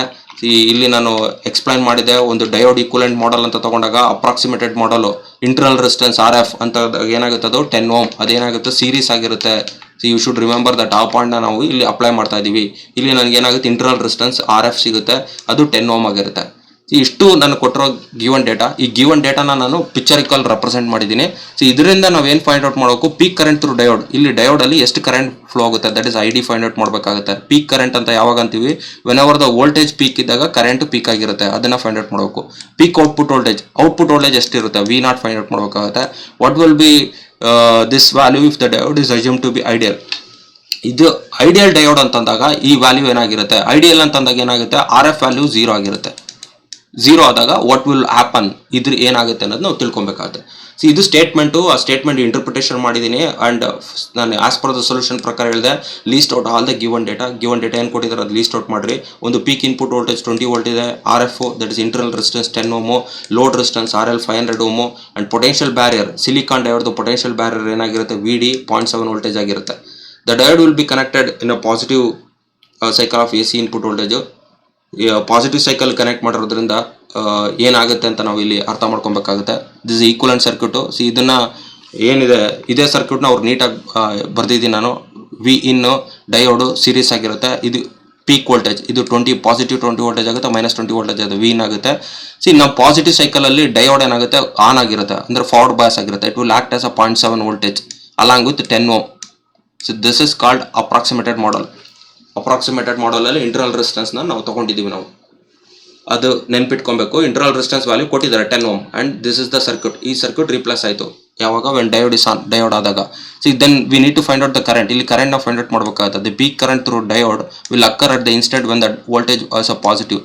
ಇಲ್ಲಿ ನಾನು ಎಕ್ಸ್ಪ್ಲೈನ್ ಮಾಡಿದೆ, ಒಂದು ಡಯೋಡ್ ಈಕ್ವಲೆಂಟ್ ಮಾಡೆಲ್ ಅಂತ ತೊಗೊಂಡಾಗ ಅಪ್ರಾಕ್ಸಿಮೇಟೆಡ್ ಮಾಡಲು ಇಂಟರ್ನಲ್ ರೆಸಿಸ್ಟೆನ್ಸ್ RF ಅಂತ ಏನಾಗುತ್ತೆ, ಅದು 10 Ω. ಅದೇನಾಗುತ್ತೆ, ಸೀರೀಸ್ ಆಗಿರುತ್ತೆ. So you should remember that. ಆ ಪಾಯಿಂಟ್ನ ನಾವು ಇಲ್ಲಿ ಅಪ್ಲೈ ಮಾಡ್ತಾ ಇದ್ದೀವಿ. ಇಲ್ಲಿ ನನಗೆ ಏನಾಗುತ್ತೆ, ಇಂಟರ್ನಲ್ ರೆಸಿಸ್ಟೆನ್ಸ್ RF ಸಿಗುತ್ತೆ, ಅದು 10 Ω ಆಗಿರುತ್ತೆ. ಇಷ್ಟು ನಾನು ಕೊಟ್ಟಿರೋ ಗಿವನ್ ಡೇಟಾ. ಈ ಗಿವನ್ ಡೇಟಾನ ನಾನು ಪಿಕ್ಚರಿಕಲ್ ರೆಪ್ರೆಸೆಂಟ್ ಮಾಡಿದ್ದೀನಿ. ಸೊ ಇದರಿಂದ ನಾವೇನು ಫೈಂಡ್ ಔಟ್ ಮಾಡಬೇಕು, ಪೀಕ್ ಕರೆಂಟ್ ಥ್ರೂ ಡಯೋಡ್. ಇಲ್ಲಿ ಡಯೋಡಲ್ಲಿ ಎಷ್ಟು ಕರೆಂಟ್ ಫ್ಲೋ ಆಗುತ್ತೆ, that is ID find out ಮಾಡಬೇಕಾಗುತ್ತೆ. ಪೀಕ್ ಕರೆಂಟ್ ಅಂತ ಯಾವಾಗ ಅಂತೀವಿ, whenever the voltage peak ಇದ್ದಾಗ ಕರೆಂಟ್ ಪೀಕ್ ಆಗಿರುತ್ತೆ, ಅದನ್ನು ಫೈಂಡ್ ಔಟ್ ಮಾಡಬೇಕು. ಪೀಕ್ ಔಟ್ಪುಟ್ ವೋಲ್ಟೇಜ್ ಎಷ್ಟಿರುತ್ತೆ, V0 ಫೈಂಡ್ ಔಟ್ ಮಾಡಬೇಕಾಗುತ್ತೆ. What will be this value if the diode is assume to be ideal. ಇದು ಐಡಿಯಲ್ ಡಯೋಡ್ ಅಂತಂದಾಗ ಈ ವ್ಯಾಲ್ಯೂ ಏನಾಗಿರುತ್ತೆ, ಐಡಿಯಲ್ ಅಂತಂದಾಗ ಏನಾಗುತ್ತೆ, RF ವ್ಯಾಲ್ಯೂ 0 ಆಗಿರುತ್ತೆ. 0 ಆದಾಗ ವಾಟ್ ವಿಲ್ ಹ್ಯಾಪನ್, ಇದ್ರ ಏನಾಗುತ್ತೆ ಅನ್ನೋದು ನಾವು ತಿಳ್ಕೊಬೇಕಾಗುತ್ತೆ. ಸೊ ಇದು ಸ್ಟೇಟ್ಮೆಂಟು. ಆ ಸ್ಟೇಟ್ಮೆಂಟ್ ಇಂಟರ್ಪ್ರಿಟೇಷನ್ ಮಾಡಿದ್ದೀನಿ. ಆ್ಯಂಡ್ ನಾನು ಆಸ್ ಪರ್ ದ ಸೊಲ್ಯೂಷನ್ ಪ್ರಕಾರ ಹೇಳಿದೆ, list out all the given data ಏನು ಕೊಟ್ಟಿದ್ದಾರೆ ಅದು ಲೀಸ್ಟ್ ಔಟ್ ಮಾಡಿರಿ. ಒಂದು ಪೀಕ್ ಇನ್ಪುಟ್ ವೋಲ್ಟೇಜ್ 20 ವೋಲ್ಟ್ ಇದೆ, RF that is internal resistance 10 Ω, load resistance RL 500 Ω, and potential barrier silicon ಡಯೋಡ್ದು ಪೊಟೆನ್ಷಿಯಲ್ ಬ್ಯಾರಿಯರ್ ಏನಾಗಿರುತ್ತೆ, VD 0.7 ವೋಲ್ಟೇಜ್ ಆಗಿರುತ್ತೆ. The diode will be connected in a positive cycle of AC input voltage. Positive cycle connect ಮಾಡಿರೋದ್ರಿಂದ ಏನಾಗುತ್ತೆ ಅಂತ ನಾವು ಇಲ್ಲಿ ಅರ್ಥ ಮಾಡ್ಕೊಬೇಕಾಗುತ್ತೆ. This equivalent circuit. ಸೊ ಇದನ್ನು ಏನಿದೆ ಇದೇ ಸರ್ಕ್ಯೂಟ್ನ ಅವ್ರು ನೀಟಾಗಿ ಬರ್ದಿದ್ದೀನಿ ನಾನು. Vin ಡಯೋಡು ಸೀರೀಸ್ ಆಗಿರುತ್ತೆ. ಇದು ಪೀಕ್ ವೋಲ್ಟೇಜ್, ಇದು 20 ಪಾಸಿಟಿವ್ 20 ವೋಲ್ಟೇಜ್ ಆಗುತ್ತೆ, -20 ವೋಲ್ಟೇಜ್ ಅದು Vin ಆಗುತ್ತೆ. ನಾವು ಪಾಸಿಟಿವ್ ಸೈಕಲಲ್ಲಿ ಡಯೋಡ್ ಏನಾಗುತ್ತೆ, ಆನ್ ಆಗಿರುತ್ತೆ, ಅಂದರೆ ಫಾರ್ವರ್ಡ್ ಬಯಾಸ್ ಆಗಿರುತ್ತೆ. It will act as a 0.7 voltage along with 10 Ω. So this is called approximated model. Approximated ಮಾಡಲಲ್ಲಿ ಇಂಟರ್ನಲ್ ರೆಸಿಸ್ಟೆನ್ಸ್ನ ನಾವು ತೊಗೊಂಡಿದ್ದೀವಿ. ನಾವು ಅದು ನೆನ್ಪಿಟ್ಕೊಬೇಕು. ಇಂಟರ್ನಲ್ ರೆಸಿಸ್ಟೆನ್ಸ್ ವ್ಯಾಲ್ಯೂ ಕೊಟ್ಟಿದ್ದಾರೆ 10 Ω and this is the circuit. ಈ ಸರ್ಕ್ಯೂಟ್ ರಿಪ್ಲೇಸ್ ಆಯಿತು ಯಾವಾಗ, when diode is on, diode ಆದಾಗ. So then we need to find out the current. ಇಲ್ಲಿ ಕರೆಂಟ್ನ ಫೈಂಡ್ ಔಟ್ ಮಾಡಬೇಕಾಗುತ್ತೆ. The peak current through diode will occur at the instant when the voltage was a positive.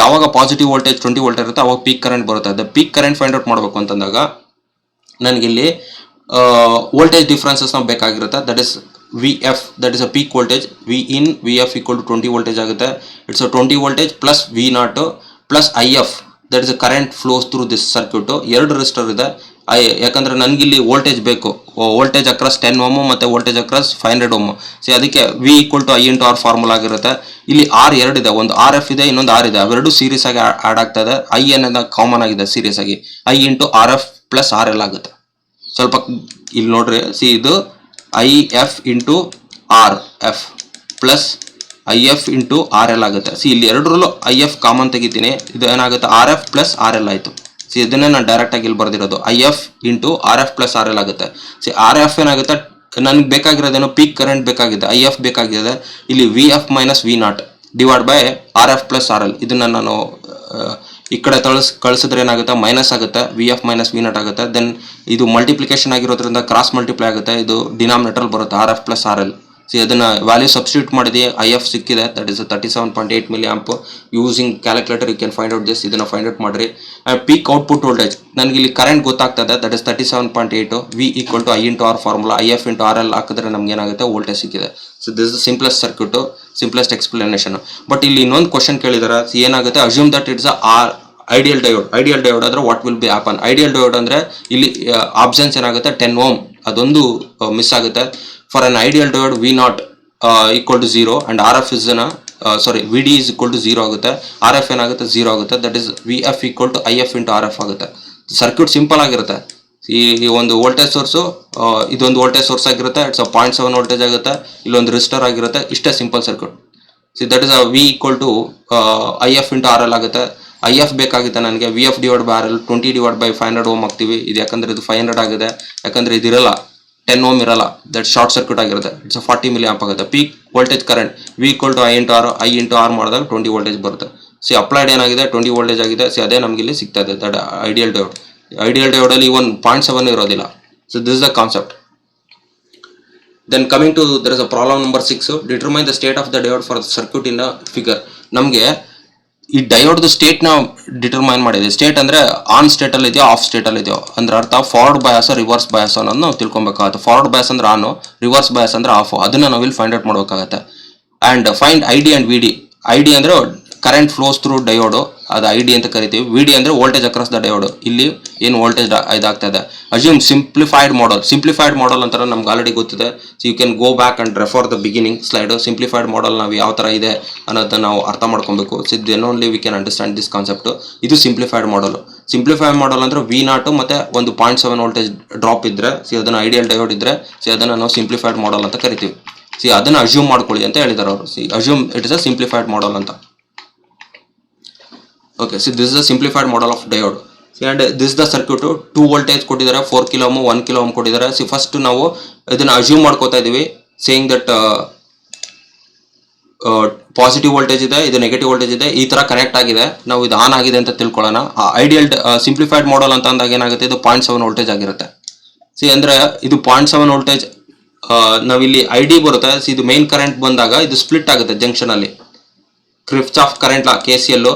ಯಾವಾಗ positive voltage 20 volt ಇರುತ್ತೆ ಅವಾಗ peak current ಬರುತ್ತೆ. The peak current find out ಮಾಡಬೇಕು ಅಂತಂದಾಗ ನನಗಿಲ್ಲಿ ವೋಲ್ಟೇಜ್ ಡಿಫ್ರೆನ್ಸಸ್ ಬೇಕಾಗಿರುತ್ತೆ. That is VF, that is a peak voltage. Vin VF equal to 20 voltage ಆಗುತ್ತೆ. It's a 20 voltage plus V0 plus IF, that is a current flows through this circuit. ಎರಡು resistor ಇದೆ. ಯಾಕಂದರೆ ನನಗಿಲ್ಲಿ voltage ಬೇಕು, voltage across 10 Ω ಮತ್ತು voltage across 500 Ω. So ಅದಕ್ಕೆ V equal to I into R formula ಆಗಿರುತ್ತೆ. ಇಲ್ಲಿ R ಎರಡಿದೆ, ಒಂದು RF ಇದೆ, ಇನ್ನೊಂದು R ಇದೆ. ಅವೆರಡು ಸೀರೀಸ್ ಆಗಿ ಆ್ಯಡ್ ಆಗ್ತಾ ಇದೆ. I ಅನ್ನೋದು ಕಾಮನ್ ಆಗಿದೆ ಸೀರೀಸ್ ಆಗಿ. I into RF plus RL ಆಗುತ್ತೆ. ಸ್ವಲ್ಪ ಇಲ್ಲಿ ನೋಡ್ರಿ, ಇದು IF into RF plus IF into RL ಆಗುತ್ತೆ. ಇಲ್ಲಿ ಎರಡರಲ್ಲೂ IF ಕಾಮನ್ ತೆಗಿತೀನಿ. ಇದು ಏನಾಗುತ್ತೆ, RF ಪ್ಲಸ್ RL ಆಯಿತು. ಇದನ್ನೇ ನಾನು ಡೈರೆಕ್ಟಾಗಿ ಇಲ್ಲಿ ಬರ್ದಿರೋದು. IF into RF plus RL ಆಗುತ್ತೆ. RF ಏನಾಗುತ್ತೆ, ನನಗೆ ಬೇಕಾಗಿರೋದೇನೋ ಪೀಕ್ ಕರೆಂಟ್ ಬೇಕಾಗಿದೆ, IF ಬೇಕಾಗಿದೆ. ಇಲ್ಲಿ VF minus V0 divide by RF plus RL. ಇದನ್ನು ನಾನು ಈ ಕಡೆ ಕಳಿಸಿದ್ರೆ ಏನಾಗುತ್ತೆ ಮೈನಸ್ ಆಗುತ್ತೆ V F minus V naught ಆಗುತ್ತೆ. ದೆನ್ ಇದು ಮಲ್ಟಿಪ್ಲಿಕೇಶನ್ ಆಗಿರೋದ್ರಿಂದ ಕ್ರಾಸ್ ಮಲ್ಟಿಪ್ಲೈ ಆಗುತ್ತೆ, ಇದು ಡಿನಾಮಿನೇಟರ್ ಬರುತ್ತೆ R F plus R L. See ಅದನ್ನ ವ್ಯಾಲ್ಯೂ ಸಬ್ಸ್ಟಿಟ್ಯೂಟ್ ಮಾಡಿದೆ, ಐ ಎಫ್ ಸಿಕ್ಕಿದೆ, that is 37.8 milli amp. Using calculator you can find out this. ಇದನ್ನ ಫೈಂಡ್ ಔಟ್ ಮಾಡ್ರಿ. ಪೀಕ್ ಔಟ್ಪುಟ್ ವೋಲ್ಟೇಜ್ ನನಗೆ ಇಲ್ಲಿ ಕರೆಂಟ್ ಗೊತ್ತಾಗ್ತದೆ, that is 37.8 V equal to I into R formula, I F into R L ಹಾಕಿದ್ರೆ ನಮ್ಗೆ ಏನಾಗುತ್ತೆ voltage ಸಿಕ್ಕಿದೆ. So this is simplest circuit, simplest explanation. But ಇಲ್ಲಿ ಇನ್ನೊಂದು ಕ್ವಶನ್ ಕೇಳಿದಾರೆ, ಏನಾಗುತ್ತೆ assume that it's are ideal diode. Ideal diode ಅಂದ್ರೆ what will be happen? Ideal diode ಅಂದ್ರೆ ಇಲ್ಲಿ ಆಬ್ಸೆನ್ಸ್ ಏನಾಗುತ್ತೆ 10 ಓಮ್, ಅದೊಂದು ಮಿಸ್ ಆಗುತ್ತೆ. For an ideal diode V naught equal to 0 and R F is V D is equal to 0 ಆಗುತ್ತೆ, R F ಏನಾಗುತ್ತೆ 0 ಆಗುತ್ತೆ, that is V F equal to I F into R F ಆಗುತ್ತೆ. Circuit simple ಆಗಿರುತ್ತೆ. ಈ ಒಂದು voltage source ಇದೊಂದು voltage source ಆಗಿರುತ್ತೆ, it's 0.7 voltage ಆಗುತ್ತೆ, ಇಲ್ಲೊಂದು ರೆಸಿಸ್ಟರ್ ಆಗಿರುತ್ತೆ, ಇಷ್ಟೇ simple circuit. See that is V equal to I F into R L ಆಗುತ್ತೆ. ಐ ಎಫ್ ಬೇಕಾಗುತ್ತೆ ನನಗೆ, V F divide by R L 20 divide by 500 ohm ಹಾಕ್ತೀವಿ. ಇದು ಯಾಕಂದ್ರೆ ಇದು 500 ಆಗಿದೆ, ಯಾಕಂದ್ರೆ ಇದಿರಲ್ಲ 10 ಓಮ್ ಇರಲ್ಲ, ದಟ್ ಶಾರ್ಟ್ ಸರ್ಕ್ಯೂಟ್ ಆಗಿರುತ್ತೆ. ಇಟ್ಸ್ 40 ಮಿಲಿ ಆಂಪ್ ಆಗುತ್ತೆ. Peak voltage current V equal to I into R ಮಾಡಿದಾಗ 20 ವೋಲ್ಟೇಜ್ ಬರುತ್ತೆ. ಸಿ ಅಪ್ಲೈಡ್ ಏನಾಗಿದೆ 20 ವೋಲ್ಟೇಜ್ ಆಗಿದೆ. ಸಿ ಅದೇ ನಮ್ಗೆ ಇಲ್ಲಿ ಸಿಗ್ತಾ ಇದೆ, that ideal diode. Ideal diode ಅಲ್ಲಿ 1.7 ಇರೋದಿಲ್ಲ. So this is the concept. Then coming to, there is a problem number 6. Determine the state of the diode for the circuit in the figure. ನಮಗೆ ಈ diode state ನ determine ಮಾಡಿದೆ. State ಅಂದ್ರೆ on state ಅಲ್ಲಿ ಇದೆಯೋ of state ಅಲ್ಲಿ ಇದೆಯೋ ಅಂದ್ರೆ ಅರ್ಥ. ಫಾರ್ವರ್ಡ್ ಬಯಾಸ್ ರಿವರ್ಸ್ ಬಯಾಸ್ ಅನ್ನೋದು ನಾವು ತಿಳ್ಕೊಬೇಕಾಗುತ್ತೆ. ಫಾರ್ವರ್ಡ್ ಬಯಾಸ್ ಅಂದ್ರೆ ಆನ್, ರಿವರ್ಸ್ ಬಯಾಸ್ ಅಂದ್ರೆ ಆಫ್. ಅದನ್ನ ನಾವು ಇಲ್ಲಿ ಫೈಂಡ್ ಔಟ್ ಮಾಡಬೇಕಾಗುತ್ತೆ. And find I D and V D. I D ಅಂದ್ರೆ ಕರೆಂಟ್ ಫ್ಲೋಸ್ ಥ್ರೂ ಡಯೋಡ್, ಅದು ಐ ಡಿ ಅಂತ ಕರಿತೀವಿ. ವಿ ಡಿ ಅಂದ್ರೆ ವೋಲ್ಟೇಜ್ ಅಕ್ರಾಸ್ ದ ಡಯೋಡ್, ಇಲ್ಲಿ ಏನು ವೋಲ್ಟೇಜ್ ಇದಾಗ್ತಾ ಇದೆ. Assume simplified model. Simplified model ಅಂತ ನಮ್ಗೆ ಆಲ್ರೆಡಿ ಗೊತ್ತಿದೆ. So you can go back and refer the beginning slide. Simplified ಮಾಡಲ್ ನಾವು ಯಾವ ತರ ಇದೆ ಅನ್ನೋದನ್ನ ನಾವು ಅರ್ಥ ಮಾಡ್ಕೊಬೇಕು. So then only we can understand this concept. ಇದು ಸಿಂಪ್ಲಿಫೈಡ್ ಮಾಡಲ್. ಸಿಂಪ್ಲಿಫೈಡ್ ಮಾಡಲ್ ಅಂದ್ರೆ ವಿ ನಾಟ್ ಮತ್ತೆ ಒಂದು 0.7 ವೋಲ್ಟೇಜ್ ಡ್ರಾಪ್ ಇದ್ರೆ, ಸಿ ಅದನ್ನ ಐಡಿಯಲ್ ಡಯೋಡ್ ಇದ್ರೆ, ಸಿ ಅದನ್ನ ನಾವು ಸಿಂಪ್ಲಿಫೈಡ್ ಮಾಡಲ್ ಅಂತ ಕರಿತೀವಿ. ಸಿ ಅದನ್ನ ಅಸ್ಯೂಮ್ ಮಾಡ್ಕೊಳ್ಳಿ ಅಂತ ಹೇಳಿದಾರೆ ಅವರು. See assume it is a simplified model ಅಂತ. Okay, so this is a simplified model of diode. See, and this is the circuit. 2 voltage ಕೊಟ್ಟಿದ್ದಾರೆ, 4 kilo ohm 1 kilo ohm ಕೊಟ್ಟಿದ್ದಾರೆ. See, first ನಾವು ಇದನ್ನ ಅಸ್ಯೂಮ್ ಮಾಡ್ಕೋತಾ ಇದೀವಿ, ಸೇಯಿಂಗ್ ದಟ್ ಪಾಸಿಟಿವ್ ವೋಲ್ಟೇಜ್ ಇದೆ, ಇದು negative voltage ಇದೆ, ಈ ತರ ಕನೆಕ್ಟ್ ಆಗಿದೆ. ನಾವು ಇದು ಆನ್ ಆಗಿದೆ ಅಂತ ತಿಳ್ಕೊಳ್ಳೋಣ. ಐಡಿಯಲ್ ಸಿಂಪ್ಲಿಫೈಡ್ ಮಾಡಲ್ ಅಂತ ಅಂದಾಗ ಏನಾಗುತ್ತೆ, ಇದು 0.7 ವೋಲ್ಟೇಜ್ ಆಗಿರುತ್ತೆ. ಸಿ ಅಂದ್ರೆ ಇದು 0.7 ವೋಲ್ಟೇಜ್. ನಾವಿಲ್ಲಿ ಐ ಡಿ ಬರುತ್ತೆ. ಸಿ ಇದು ಮೈನ್ ಕರೆಂಟ್ ಬಂದಾಗ ಇದು ಸ್ಪ್ಲಿಟ್ ಆಗುತ್ತೆ ಜಂಕ್ಷನ್ ಅಲ್ಲಿ. ಕ್ರಿರ್ಚಾಫ್ ಕರೆಂಟ್ ಲಾ KCL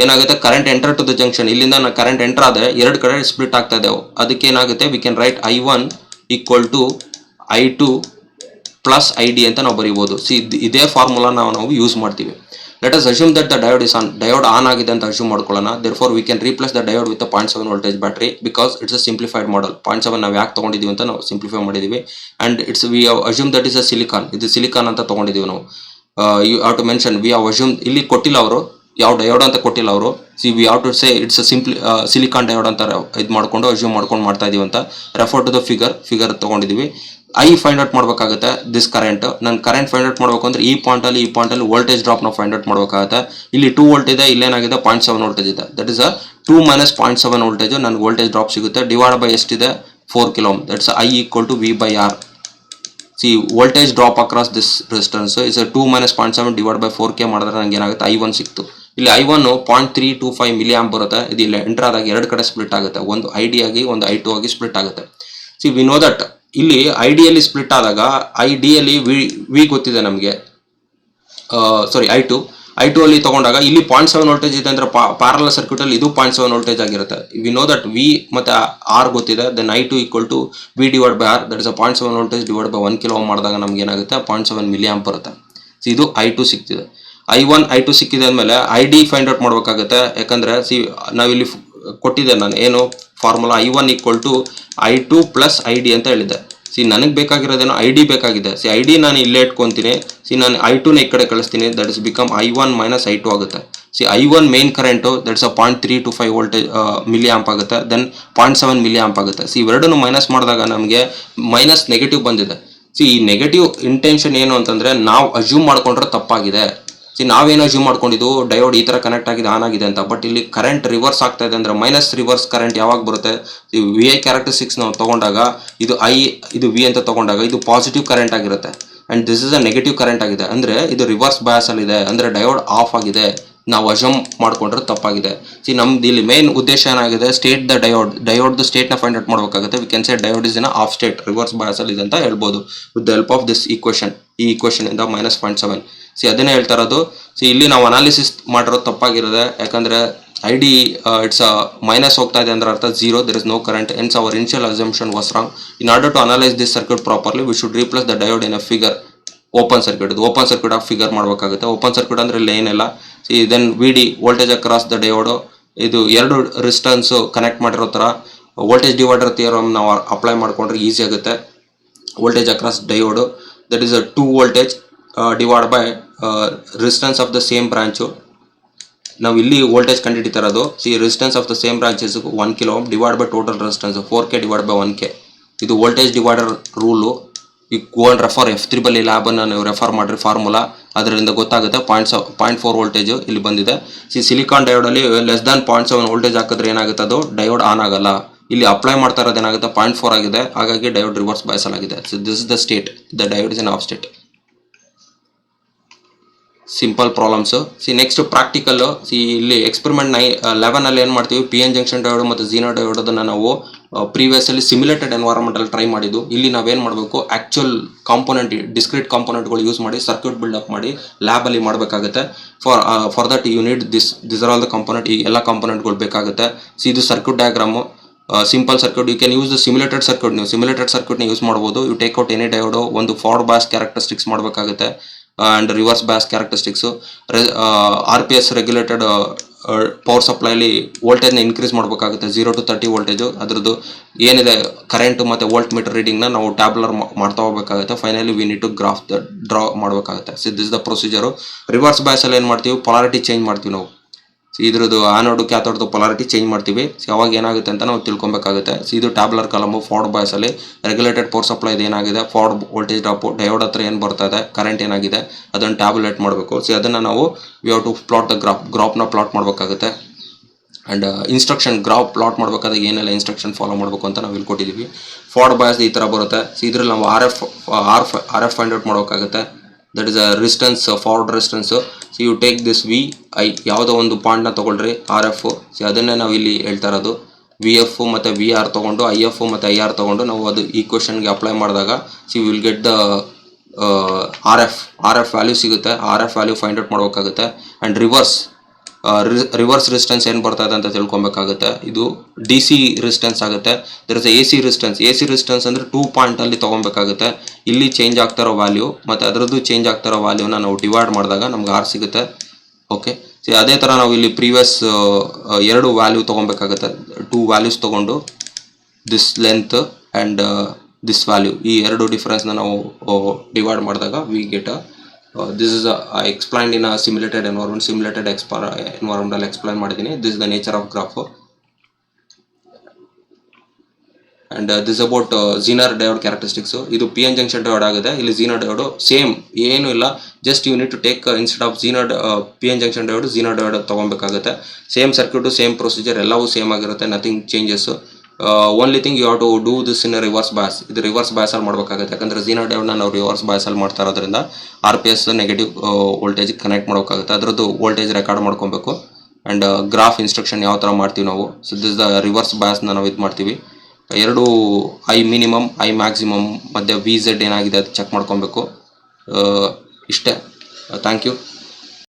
ಏನಾಗುತ್ತೆ, current enter to the junction. ಇಲ್ಲಿಂದ ಕರೆಂಟ್ ಎಂಟರ್ ಆದ್ರೆ ಎರಡು ಕಡೆ ಸ್ಪ್ಲಿಟ್ ಆಗ್ತಾ ಇದೆ. ಅದಕ್ಕೆ ಏನಾಗುತ್ತೆ, we can write I1 equal to I2 plus ID ಅಂತ ನಾವು ಬರೀಬಹುದು. ಸಿ ಇದೇ ಫಾರ್ಮುಲಾ ನಾವು ಯೂಸ್ ಮಾಡ್ತೀವಿ. Let us assume that the diode is on. Diode on ಆಗಿದೆ ಅಂತ ಅಸ್ಯೂಮ್ ಮಾಡ್ಕೊಳ್ಳೋಣ. Therefore we can replace the diode with 0.7 voltage battery, because it's a simplified model. 0.7 ನಾವು ಯಾಕೆ ತಗೊಂಡಿದೀವಿ ಅಂತ ನಾವು ಸಿಂಪ್ಲಿಫೈ ಮಾಡಿದೀವಿ. And it's we assume that is a silicon. ಇದು ಸಿಲಿಕಾನ್ ಅಂತ ತಗೊಂಡಿದೀವಿ ನಾವು. You have to mention we have assume. ಇಲ್ಲಿ ಕೊಟ್ಟಿಲ್ಲ ಅವರು, ಯಾವ ಡಯೋಡ್ ಅಂತ ಕೊಟ್ಟಿಲ್ಲ ಅವರು. See we have to say it's silicon diode ಅಂತ ಇದು ಮಾಡ್ಕೊಂಡು ಅಸ್ಯೂಮ್ ಮಾಡ್ಕೊಂಡು ಮಾಡ್ತಾ ಇದೀವಿ ಅಂತ. ರೆಫರ್ ಟು ದ ಫಿಗರ್ ತಗೊಂಡಿದೀವಿ. ಐ ಫೈಂಡ್ ಔಟ್ ಮಾಡಬೇಕಾಗುತ್ತೆ ದಿಸ್ ಕರೆಂಟ್. ನಾನು ಕರೆಂಟ್ ಫೈಂಡ್ ಔಟ್ ಮಾಡಬೇಕು ಅಂದ್ರೆ ಈ ಪಾಯಿಂಟ್ ಅಲ್ಲಿ ವೋಲ್ಟೇಜ್ ಡ್ರಾಪ್ ನಾವು ಫೈಂಡ್ ಔಟ್ ಮಾಡಬೇಕಾಗುತ್ತೆ. ಇಲ್ಲಿ 2 ವೋಲ್ಟ್ ಇದೆ, ಇಲ್ಲೇನಾಗಿದೆ 0.7 ವೋಲ್ಟೇಜ್ ಇದೆ. ದಟ್ ಇಸ್ 2 ಮೈನಸ್ 0.7 ವೋಲ್ಟೇಜ್ ನನಗೆ ವೋಲ್ಟೇಜ್ ಡ್ರಾಪ್ ಸಿಗುತ್ತೆ. ಡಿವೈಡ್ ಬೈ ಎಷ್ಟಿದೆ 4 kilo ohm. That's I equal to V by R. See voltage drop across this resistance is 2 minus 0.7 divide by 4K ಮಾಡಿದ್ರೆ ನನಗೆ ಏನಾಗುತ್ತೆ I1 ಸಿಕ್ತು. ಇಲ್ಲಿ I1 0.325 ಮಿಲಿ ಆಂಪ್ ಬರುತ್ತೆ. ಇದು ಇಲ್ಲಿ ಎಂಟರ್ ಆದಾಗ ಎರಡು ಕಡೆ ಸ್ಪ್ಲಿಟ್ ಆಗುತ್ತೆ, ಒಂದು ID ಆಗಿ ಒಂದು I2 ಆಗಿ ಸ್ಪ್ಲಿಟ್ ಆಗುತ್ತೆ. ಸಿ ವಿ ನೋ ದಟ್ ಇಲ್ಲಿ ID ಅಲ್ಲಿ ಸ್ಪ್ಲಿಟ್ ಆದಾಗ ID ಅಲ್ಲಿ ವಿ ಗೊತ್ತಿದೆ ನಮಗೆ, I2 ಅಲ್ಲಿ ತಗೊಂಡಾಗ ಇಲ್ಲಿ 0.7 ವೋಲ್ಟೇಜ್ ಇದೆ ಅಂದ್ರೆ ಪ್ಯಾರಲಲ್ ಸರ್ಕ್ಯೂಟ್ ಅಲ್ಲಿ ಇದು 0.7 ವೋಲ್ಟೇಜ್ ಆಗಿರುತ್ತೆ. ವಿ ನೋ ದಟ್ ವಿ ಮತ್ತೆ ಆರ್ ಗೊತ್ತಿದೆ. Then I2 equal to V divide by R, that is 0.7 voltage divide by 1 kilo ohm ಮಾಡಿದಾಗ ನಮ್ಗೆ ಏನಾಗುತ್ತೆ 0.7 ಮಿಲಿ ಆಂಪ್ ಬರುತ್ತೆ. ಸಿ ಇದು I2 ಸಿಕ್ತಿದೆ. I1 I2 ಸಿಕ್ಕಿದೆ ಅಂದಮೇಲೆ ID ಫೈಂಡ್ ಔಟ್ ಮಾಡಬೇಕಾಗುತ್ತೆ. ಯಾಕಂದ್ರೆ ಸಿ ನಾವಿಲ್ಲಿ ಕೊಟ್ಟಿದ್ದೆ ನಾನು ಏನು formula, I1 equal to I2 plus ID ಅಂತ ಹೇಳಿದ್ದೆ. ಸಿ ನನಗೆ ಬೇಕಾಗಿರೋದೇನೋ ID ಬೇಕಾಗಿದೆ. ಸಿ ID ನಾನು ಇಲ್ಲೇ ಇಟ್ಕೊಂತೀನಿ. ಸಿ ನಾನು I2ನ ಈ ಕಡೆ ಕಳಿಸ್ತೀನಿ. That is become I1 minus I2 ಆಗುತ್ತೆ. C I1 main current that is 0.325 voltage milli amp ಆಗುತ್ತೆ. ದೆನ್ 0.7 ಮಿಲಿ ಆಂಪ್ ಆಗುತ್ತೆ. ಸಿ ಇವೆರಡನ್ನು ಮೈನಸ್ ಮಾಡಿದಾಗ ನಮಗೆ ಮೈನಸ್ ನೆಗೆಟಿವ್ ಬಂದಿದೆ. ಸಿ ಈ ನೆಗೆಟಿವ್ ಇಂಟೆನ್ಷನ್ ಏನು ಅಂತಂದ್ರೆ ನಾವು ಅಸ್ಯೂಮ್ ಮಾಡ್ಕೊಂಡ್ರೆ ತಪ್ಪಾಗಿದೆ. ಸಿ ನಾವೇನು ಅಸ್ಯೂಮ್ ಮಾಡ್ಕೊಂಡಿದ್ದು ಡಯೋಡ್ ಈ ತರ ಕನೆಕ್ಟ್ ಆಗಿದೆ, ಆನ್ ಆಗಿದೆ ಅಂತ. ಬಟ್ ಇಲ್ಲಿ ಕರೆಂಟ್ ರಿವರ್ಸ್ ಆಗ್ತಾ ಇದೆ ಅಂದ್ರೆ ಮೈನಸ್ ರಿವರ್ಸ್ ಕರೆಂಟ್ ಯಾವಾಗ ಬರುತ್ತೆ, ವಿ ಐ ಕ್ಯಾರೆಕ್ಟರಿಸ್ಟಿಕ್ಸ್ ನಾವು ತಗೊಂಡಾಗ ಇದು ಇದು ವಿ ಅಂತ ತಗೊಂಡಾಗ ಇದು ಪಾಸಿಟಿವ್ ಕರೆಂಟ್ ಆಗಿರುತ್ತೆ. And this is a negative current ಆಗಿದೆ ಅಂದ್ರೆ ಇದು ರಿವರ್ಸ್ ಬಯಾಸ್ ಅಲ್ಲಿ ಇದೆ, ಅಂದ್ರೆ ಡಯೋಡ್ ಆಫ್ ಆಗಿದೆ. ನಾವು ಅಸ್ಯೂಮ್ ಮಾಡ್ಕೊಂಡ್ರೆ ತಪ್ಪಾಗಿದೆ. ನಮ್ದು ಇಲ್ಲಿ ಮೇನ್ ಉದ್ದೇಶ ಏನಾಗಿದೆ, ಸ್ಟೇಟ್ ದ ಡಯೋಡ್ ಸ್ಟೇಟ್ನ ಫೈಂಡ್ ಔಟ್ ಮಾಡಬೇಕಾಗುತ್ತೆ. We can say diode is in off state, reverse bias ಅಲ್ಲಿ ಇದೆ ಅಂತ ಹೇಳ್ಬೋದು with the help of this equation. ಈ ಈಕ್ವೇಷನ್ ಇಂದ -0.7. ಅದನ್ನೇ ಹೇಳ್ತಾ ಇರೋದು. ಇಲ್ಲಿ ನಾವು ಅನಾಲಿಸಿಸ್ ಮಾಡಿರೋದು ತಪ್ಪಾಗಿರೋದೆ, ಯಾಕಂದ್ರೆ ID it's ಮೈನಸ್ ಹೋಗ್ತಾ ಇದೆ ಅಂದ್ರೆ ಅರ್ಥ 0, there is no current, hence our initial assumption was wrong. In order to analyze this circuit properly, we should replace the diode in a figure, open circuit. ಇದು open circuit ಆಗಿ figure ಮಾಡಬೇಕಾಗುತ್ತೆ. Open circuit ಅಂದ್ರೆ ಇಲ್ಲಿ ಏನಿಲ್ಲ. Then VD voltage across the diode, ಇದು ಎರಡು resistance connect ಮಾಡಿರೋ ತರ ವೋಲ್ಟೇಜ್ ಡಿವೈಡರ್ ಥಿಯರಮ್ ನಾವು ಅಪ್ಲೈ ಮಾಡ್ಕೊಂಡ್ರೆ ಈಸಿ ಆಗುತ್ತೆ. Voltage across diode, that is 2 voltage divide by resistance of the same branch. ನಾವು ಇಲ್ಲಿ ವೋಲ್ಟೇಜ್ ಕಂಡುಹಿಡಿತಾ ಇರೋದು. Resistance of the same branches 1 kilo ohm divide by total resistance 4K divide by 1K. ಇದು voltage divider rule. ಈ go and refer F3 ಲ್ಯಾಬನ್ನು ನೀವು refer ಮಾಡಿರಿ formula, ಅದರಿಂದ ಗೊತ್ತಾಗುತ್ತೆ. 0.4 ವೋಲ್ಟೇಜ್ ಇಲ್ಲಿ ಬಂದಿದೆ. ಸಿಲಿಕಾನ್ ಡಯೋಡಲ್ಲಿ ಲೆಸ್ ದ್ಯಾನ್ 0.7 ವೋಲ್ಟೇಜ್ ಹಾಕಿದ್ರೆ ಏನಾಗುತ್ತೆ, ಅದು ಡಯೋಡ್ ಆನ್ ಆಗಲ್ಲ. ಇಲ್ಲಿ ಅಪ್ಲೈ ಮಾಡ್ತಾ ಇರೋದು ಏನಾಗುತ್ತೆ, 0.4 ಆಗಿದೆ, ಹಾಗಾಗಿ ಡಯೋಡ್ ರಿವರ್ಸ್ ಬಯಾಸ್ ಆಗಿದೆ. This is the state, the diode is in off state. Simple problems. Next practical. ಇಲ್ಲಿ ಎಕ್ಸ್ಪೆರಿಮೆಂಟ್ 11 ಅಲ್ಲಿ ಏನು ಮಾಡ್ತೀವಿ, PN ಜಂಕ್ಷನ್ ಡಯೋಡ್ ಮತ್ತು ಝೀನೋ ಡಯೋಡ್ ಅದನ್ನು ನಾವು ಪ್ರೀವಿಯಸ್ ಅಲ್ಲಿ ಸಿಮ್ಯುಲೇಟೆಡ್ ಎನ್ವೈರನ್ಮೆಂಟ್ ಅಲ್ಲಿ ಟ್ರೈ ಮಾಡಿದ್ದು. ಇಲ್ಲಿ ನಾವೇನು ಮಾಡಬೇಕು, ಆಕ್ಚುಯಲ್ ಕಾಂಪೋನೆಂಟ್, ಡಿಸ್ಕ್ರೀಟ್ ಕಾಂಪೋನೆಂಟ್ಗಳು ಯೂಸ್ ಮಾಡಿ ಸರ್ಕ್ಯೂಟ್ ಬಿಲ್ಡ್ ಅಪ್ ಮಾಡಿ ಲ್ಯಾಬ್ ಅಲ್ಲಿ ಮಾಡಬೇಕಾಗುತ್ತೆ. For that you need this are all the component. ಈ ಎಲ್ಲ ಕಾಂಪೋನೆಂಟ್ಗಳು ಬೇಕಾಗುತ್ತೆ. ಇದು circuit diagram, simple circuit. You can use the simulated circuit. ನೀವು ಸಿಮ್ಯುಲೇಟೆಡ್ ಸರ್ಕ್ಯೂಟ್ನ ಯೂಸ್ ಮಾಡ್ಬೋದು. You take out any diode, ಒಂದು ಫಾರ್ವರ್ಡ್ ಬಯಾಸ್ ಕ್ಯಾರೆಕ್ಟರಿಸ್ಟಿಕ್ಸ್ ಮಾಡಬೇಕಾಗುತ್ತೆ and reverse bias characteristics. RPS regulated power ಸಪ್ಲೈಲಿ ವೋಲ್ಟೇಜ್ನ ಇನ್ಕ್ರೀಸ್ ಮಾಡಬೇಕಾಗುತ್ತೆ 0 to 30 ವೋಲ್ಟೇಜು. ಅದರದ್ದು ಏನಿದೆ ಕರೆಂಟ್ ಮತ್ತು ವೋಲ್ಟ್ ಮೀಟರ್ ರೀಡಿಂಗ್ನ ನಾವು ಟ್ಯಾಬ್ಲರ್ ಮಾಡ್ತಾ ಹೋಗಬೇಕಾಗುತ್ತೆ. Finally we need to draw ಮಾಡಬೇಕಾಗುತ್ತೆ. This the procedure. ರಿವರ್ಸ್ ಬಯಾಸಲ್ಲಿ ಏನು ಮಾಡ್ತೀವಿ, ಪೊಲಾರಿಟಿ ಚೇಂಜ್ ಮಾಡ್ತೀವಿ ನಾವು. ಇದ್ರದ್ದು ಆನೋಡು ಕ್ಯಾಥೋಡ್ದು ಪೊಲಾರಿಟಿ ಚೇಂಜ್ ಮಾಡ್ತೀವಿ. ಯಾವಾಗ ಏನಾಗುತ್ತೆ ಅಂತ ನಾವು ತಿಳ್ಕೊಬೇಕಾಗುತ್ತೆ. ಇದು ಟ್ಯಾಬ್ಲರ್ ಕಾಲಮು. ಫಾರ್ವರ್ಡ್ ಬಯಾಸಲ್ಲಿ ರೆಗ್ಯುಲೇಟೆಡ್ ಪವರ್ ಸಪ್ಲೈ ಏನಾಗಿದೆ, ಫಾರ್ವರ್ಡ್ ವೋಲ್ಟೇಜ್ ಡ್ರಾಪು, ಡಯೋಡ್ ಹತ್ರ ಏನು ಬರ್ತಾ ಇದೆ, ಕರೆಂಟ್ ಏನಾಗಿದೆ ಅದನ್ನು ಟ್ಯಾಬ್ಯುಲೇಟ್ ಮಾಡಬೇಕು. ಅದನ್ನು ನಾವು we have to plot the ಗ್ರಾಫ್ನ ಪ್ಲಾಟ್ ಮಾಡಬೇಕಾಗುತ್ತೆ. ಆ್ಯಂಡ್ ಇನ್ಸ್ಟ್ರಕ್ಷನ್ ಗ್ರಾಫ್ ಪ್ಲಾಟ್ ಮಾಡಬೇಕಾದಾಗ ಏನೆಲ್ಲ ಇನ್ಸ್ಟ್ರಕ್ಷನ್ ಫಾಲೋ ಮಾಡಬೇಕು ಅಂತ ನಾವು ಇಲ್ಲಿ ಕೊಟ್ಟಿದ್ದೀವಿ. ಫಾರ್ವರ್ಡ್ ಬಯಾಸ್ ಈ ಥರ ಬರುತ್ತೆ. ಇದ್ರಲ್ಲಿ ನಾವು RF ಫೈಂಡ್ ಔಟ್ ಮಾಡಬೇಕಾಗುತ್ತೆ. That is a resistance, forward resistance. You take this VI, ಯಾವುದೋ ಒಂದು ಪಾಯಿಂಟ್ನ ತೊಗೊಳ್ರಿ RF. ಅದನ್ನೇ ನಾವು ಇಲ್ಲಿ ಹೇಳ್ತಾ ಇರೋದು. VF ಮತ್ತು VR ತೊಗೊಂಡು, IF ಮತ್ತು IR ತೊಗೊಂಡು ನಾವು ಅದು ಈಕ್ವೇಷನ್ಗೆ ಅಪ್ಲೈ ಮಾಡಿದಾಗ will get the RF value ಸಿಗುತ್ತೆ. RF ವ್ಯಾಲ್ಯೂ ಫೈಂಡ್ ಔಟ್ ಮಾಡಬೇಕಾಗುತ್ತೆ. ಆ್ಯಂಡ್ ರಿವರ್ಸ್ ರೆಸಿಸ್ಟೆನ್ಸ್ ಏನು ಬರ್ತಾ ಇದೆ ಅಂತ ತಿಳ್ಕೊಬೇಕಾಗುತ್ತೆ. ಇದು DC ರೆಸಿಸ್ಟೆನ್ಸ್ ಆಗುತ್ತೆ. There is AC resistance. AC resistance ಅಂದರೆ 2 ಪಾಯಿಂಟಲ್ಲಿ ತೊಗೊಬೇಕಾಗುತ್ತೆ. ಇಲ್ಲಿ ಚೇಂಜ್ ಆಗ್ತಾ ಇರೋ ವ್ಯಾಲ್ಯೂ ಮತ್ತು ಅದರದ್ದು ಚೇಂಜ್ ಆಗ್ತಾ ಇರೋ ವ್ಯಾಲ್ಯೂನ ನಾವು ಡಿವೈಡ್ ಮಾಡಿದಾಗ ನಮ್ಗೆ R ಸಿಗುತ್ತೆ. ಓಕೆ, ಅದೇ ಥರ ನಾವು ಇಲ್ಲಿ ಪ್ರೀವಿಯಸ್ 2 ವ್ಯಾಲ್ಯೂ ತೊಗೊಬೇಕಾಗುತ್ತೆ. 2 ವ್ಯಾಲ್ಯೂಸ್ ತೊಗೊಂಡು this length and this value, ಈ 2 ಡಿಫ್ರೆನ್ಸ್ನ ನಾವು ಡಿವೈಡ್ ಮಾಡಿದಾಗ we get this is I explained in a simulated environment. Simulated environment ಅಲ್ಲಿ explain ಮಾಡಿದ್ದೀನಿ. This is the nature of graph. And this is about Zener diode characteristics. ಇದು PN junction diode ಆಗಿದೆ. ಇಲ್ಲಿ Zener diode same ಏನು ಇಲ್ಲ, just you need to take instead of PN junction diode Zener diode ತಗೊಬೇಕಾಗುತ್ತೆ. Same circuit, same procedure, ಎಲ್ಲವೂ same ಆಗಿರುತ್ತೆ. Nothing changes. Only thing you have to do this in reverse bias. ಇದು reverse ಬಯಾಸಲ್ಲಿ ಮಾಡಬೇಕಾಗುತ್ತೆ. ಯಾಕಂದರೆ Zener diode ನಾವು reverse ಬಯಾಸಲ್ಲಿ ಮಾಡ್ತಾ ಇರೋದ್ರಿಂದ RPS ನೆಗೆಟಿವ್ ವೋಲ್ಟೇಜ್ ಕನೆಕ್ಟ್ ಮಾಡೋಕ್ಕಾಗುತ್ತೆ. ಅದರದ್ದು ವೋಲ್ಟೇಜ್ ರೆಕಾರ್ಡ್ ಮಾಡ್ಕೊಬೇಕು. ಆ್ಯಂಡ್ ಗ್ರಾಫ್ ಇನ್ಸ್ಟ್ರಕ್ಷನ್ ಯಾವ ಥರ ಮಾಡ್ತೀವಿ ನಾವು. ದಿಸ್ ದ ರಿವರ್ಸ್ ಬಯಾಸ್ನ ನಾವು ಇದು ಮಾಡ್ತೀವಿ. 2 I ಮಿನಿಮಮ್, I ಮ್ಯಾಕ್ಸಿಮಮ್ ಮತ್ತು VZ ಏನಾಗಿದೆ ಅದು ಚೆಕ್ ಮಾಡ್ಕೊಬೇಕು. ಇಷ್ಟೇ. Thank you.